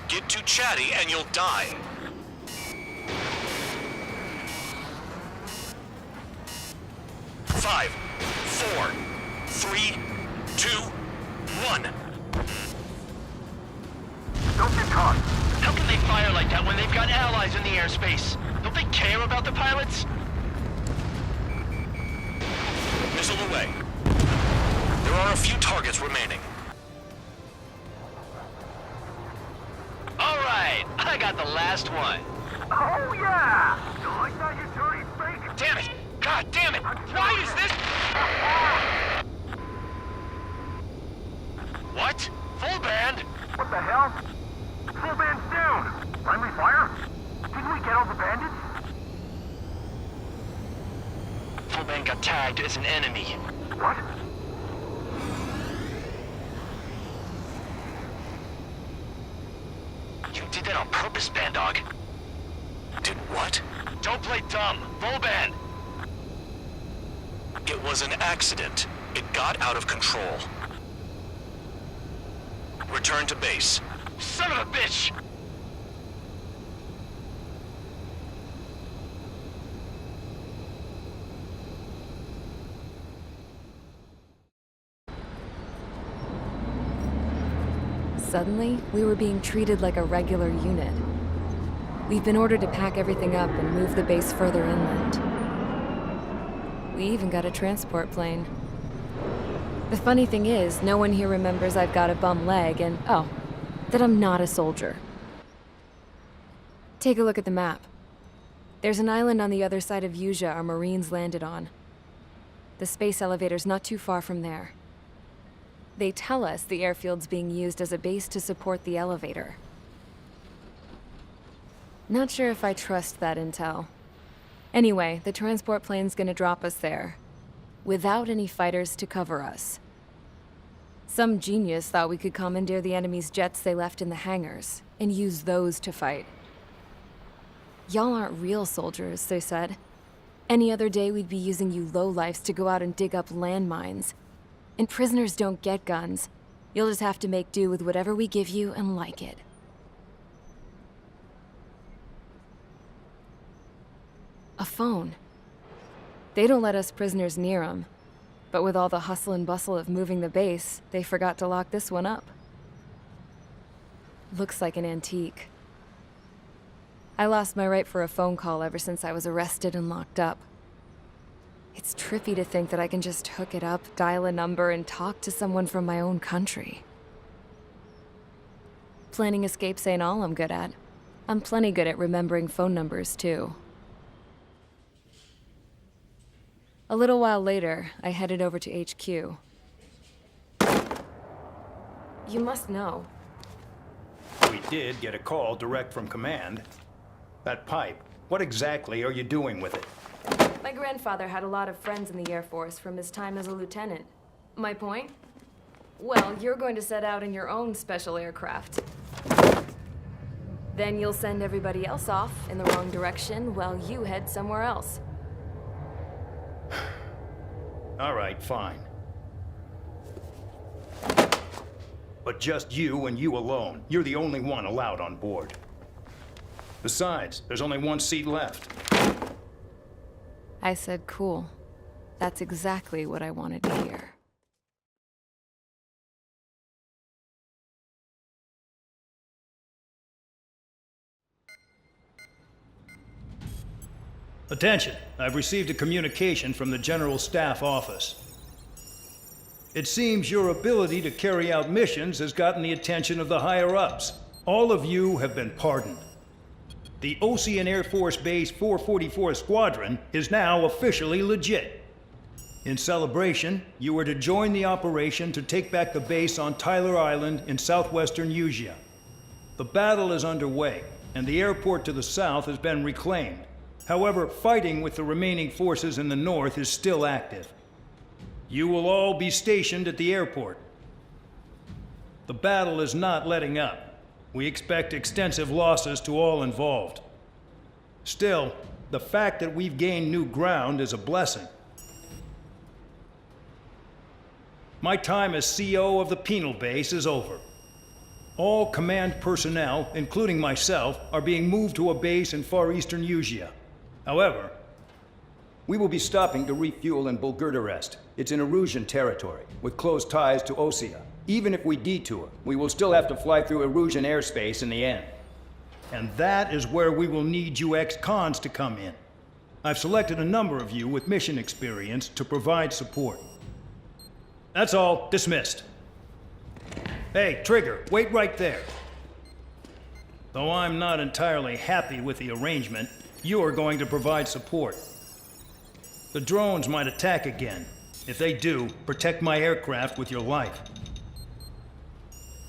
Get too chatty and you'll die. Five, 4, 3, 2, 1. Don't get caught. How can they fire like that when they've got allies in the airspace? Don't they care about the pilots? Missile away. There are a few targets remaining. All right, I got the last one. Oh, yeah! You like that, you dirty fake? Damn it! God damn it! Why is this? What? Full band? What the hell? tagged as an enemy. What? You did that on purpose, Bandog. Did what? Don't play dumb. Full band. It was an accident. It got out of control. Return to base. Son of a bitch! Suddenly, we were being treated like a regular unit. We've been ordered to pack everything up and move the base further inland. We even got a transport plane. The funny thing is, no one here remembers I've got a bum leg and, oh, that I'm not a soldier. Take a look at the map. There's an island on the other side of Usea our Marines landed on. The space elevator's not too far from there. They tell us the airfield's being used as a base to support the elevator. Not sure if I trust that intel. Anyway, the transport plane's gonna drop us there, without any fighters to cover us. Some genius thought we could commandeer the enemy's jets they left in the hangars, and use those to fight. Y'all aren't real soldiers, they said. Any other day we'd be using you lowlifes to go out and dig up landmines. And prisoners don't get guns. You'll just have to make do with whatever we give you and like it. A phone. They don't let us prisoners near them. But with all the hustle and bustle of moving the base, they forgot to lock this one up. Looks like an antique. I lost my right for a phone call ever since I was arrested and locked up. It's trippy to think that I can just hook it up, dial a number, and talk to someone from my own country. Planning escapes ain't all I'm good at. I'm plenty good at remembering phone numbers, too. A little while later, I headed over to HQ. You must know. We did get a call direct from command. That pipe, what exactly are you doing with it? My grandfather had a lot of friends in the Air Force from his time as a lieutenant. My point? Well, you're going to set out in your own special aircraft. Then you'll send everybody else off in the wrong direction while you head somewhere else. All right, fine. But just you and you alone. You're the only one allowed on board. Besides, there's only one seat left. I said, cool. That's exactly what I wanted to hear. Attention, I've received a communication from the General Staff Office. It seems your ability to carry out missions has gotten the attention of the higher-ups. All of you have been pardoned. The Ocean Air Force Base 444th Squadron is now officially legit. In celebration, you are to join the operation to take back the base on Tyler Island in southwestern Usea. The battle is underway, and the airport to the south has been reclaimed. However, fighting with the remaining forces in the north is still active. You will all be stationed at the airport. The battle is not letting up. We expect extensive losses to all involved. Still, the fact that we've gained new ground is a blessing. My time as CO of the penal base is over. All command personnel, including myself, are being moved to a base in far eastern Usea. However, we will be stopping to refuel in Bulgurdarest. It's in Erusian territory, with close ties to Osea. Even if we detour, we will still have to fly through Erusian airspace in the end. And that is where we will need you ex-cons to come in. I've selected a number of you with mission experience to provide support. That's all. Dismissed. Hey, Trigger, wait right there. Though I'm not entirely happy with the arrangement, you're going to provide support. The drones might attack again. If they do, protect my aircraft with your life.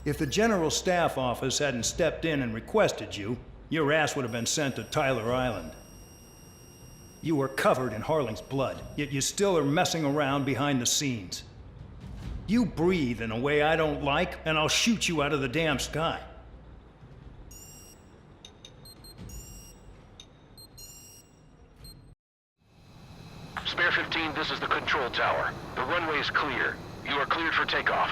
If the General Staff Office hadn't stepped in and requested you, your ass would have been sent to Tyler Island. You were covered in Harling's blood, yet you still are messing around behind the scenes. You breathe in a way I don't like, and I'll shoot you out of the damn sky. Spare 15, this is the control tower. The runway is clear. You are cleared for takeoff.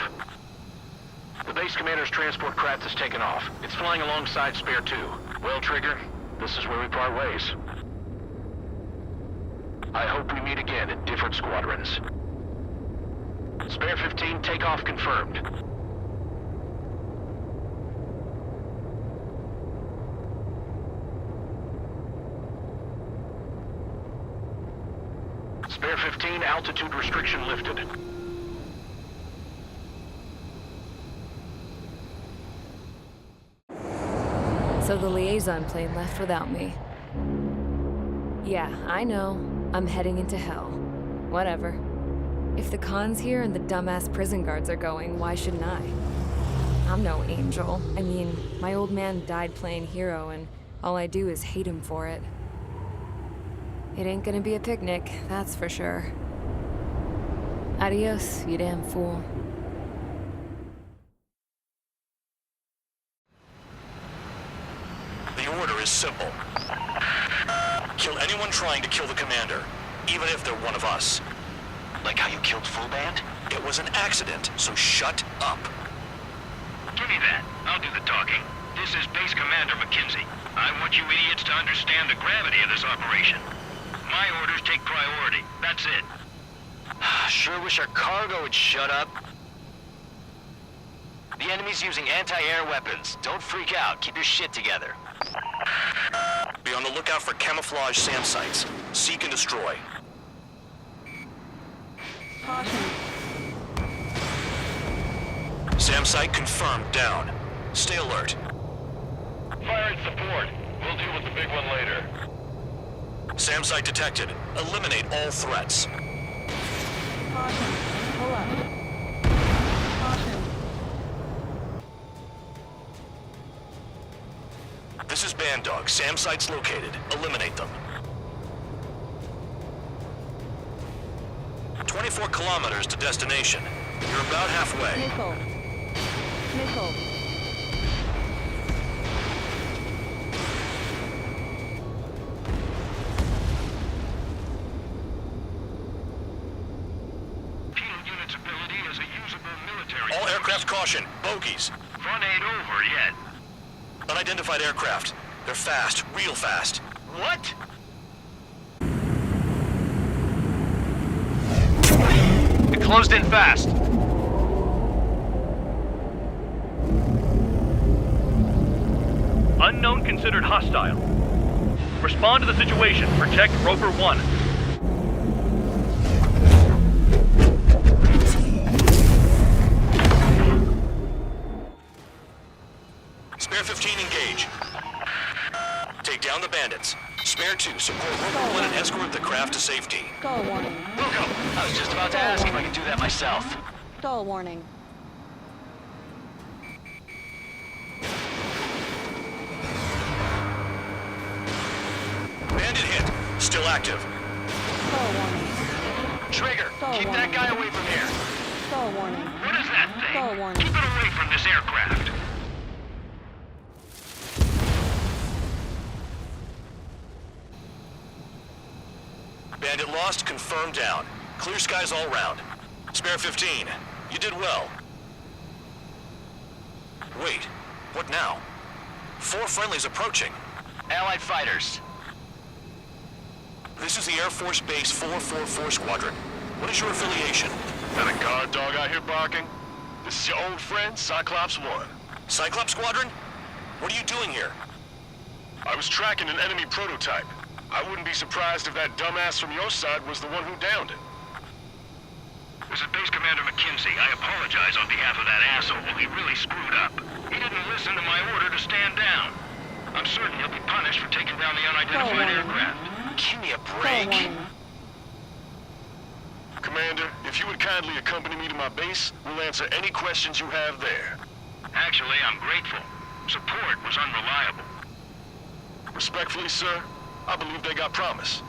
The base commander's transport craft has taken off. It's flying alongside Spare 2. Well, Trigger, this is where we part ways. I hope we meet again in different squadrons. Spare 15, takeoff confirmed. Spare 15, altitude restriction lifted. So the liaison plane left without me. Yeah, I know. I'm heading into hell. Whatever. If the Khan's here and the dumbass prison guards are going, why shouldn't I? I'm no angel. I mean, my old man died playing hero, and all I do is hate him for it. It ain't gonna be a picnic, that's for sure. Adios, you damn fool. The order is simple. Kill anyone trying to kill the commander, even if they're one of us. Like how you killed Full Band? It was an accident, so shut up. Give me that. I'll do the talking. This is Base Commander McKenzie. I want you idiots to understand the gravity of this operation. My orders take priority. That's it. Sure wish our cargo would shut up. The enemy's using anti-air weapons. Don't freak out. Keep your shit together. Be on the lookout for camouflage SAM sites. Seek and destroy. Caution. SAM site confirmed down. Stay alert. Firing support. We'll deal with the big one later. SAM site detected. Eliminate all threats. Caution. Pull up. Caution. This is Band Dog. SAM site's located. Eliminate them. 24 kilometers to destination. You're about halfway. Missile. Missile. All aircraft caution. Bogies. Front ain't over yet. Unidentified aircraft. They're fast. Real fast. What? It closed in fast. Unknown considered hostile. Respond to the situation. Protect Roper 1. Spare 15 engage. Take down the bandits. Spare 2 support Roper 1 and escort the craft to safety. Stall warning. Wilco, I was just about to ask if I could do that myself. Stall warning. Bandit hit. Still active. Stall warning. Trigger, Stall keep warning. that guy away from here. Stall warning. What is that thing? Stall warning. Keep it away from this aircraft. Bandit lost, confirmed down. Clear skies all round. Spare 15. You did well. Wait, what now? 4 friendlies approaching. Allied fighters. This is the Air Force Base 444 Squadron. What is your affiliation? That a guard dog out here barking? This is your old friend, Cyclops 1. Cyclops Squadron? What are you doing here? I was tracking an enemy prototype. I wouldn't be surprised if that dumbass from your side was the one who downed it. This is Base Commander McKenzie. I apologize on behalf of that asshole. He really screwed up. He didn't listen to my order to stand down. I'm certain he'll be punished for taking down the unidentified aircraft. Give me a Stall break. warning. Commander, if you would kindly accompany me to my base, we'll answer any questions you have there. Actually, I'm grateful. Support was unreliable. Respectfully, sir, I believe they got promise.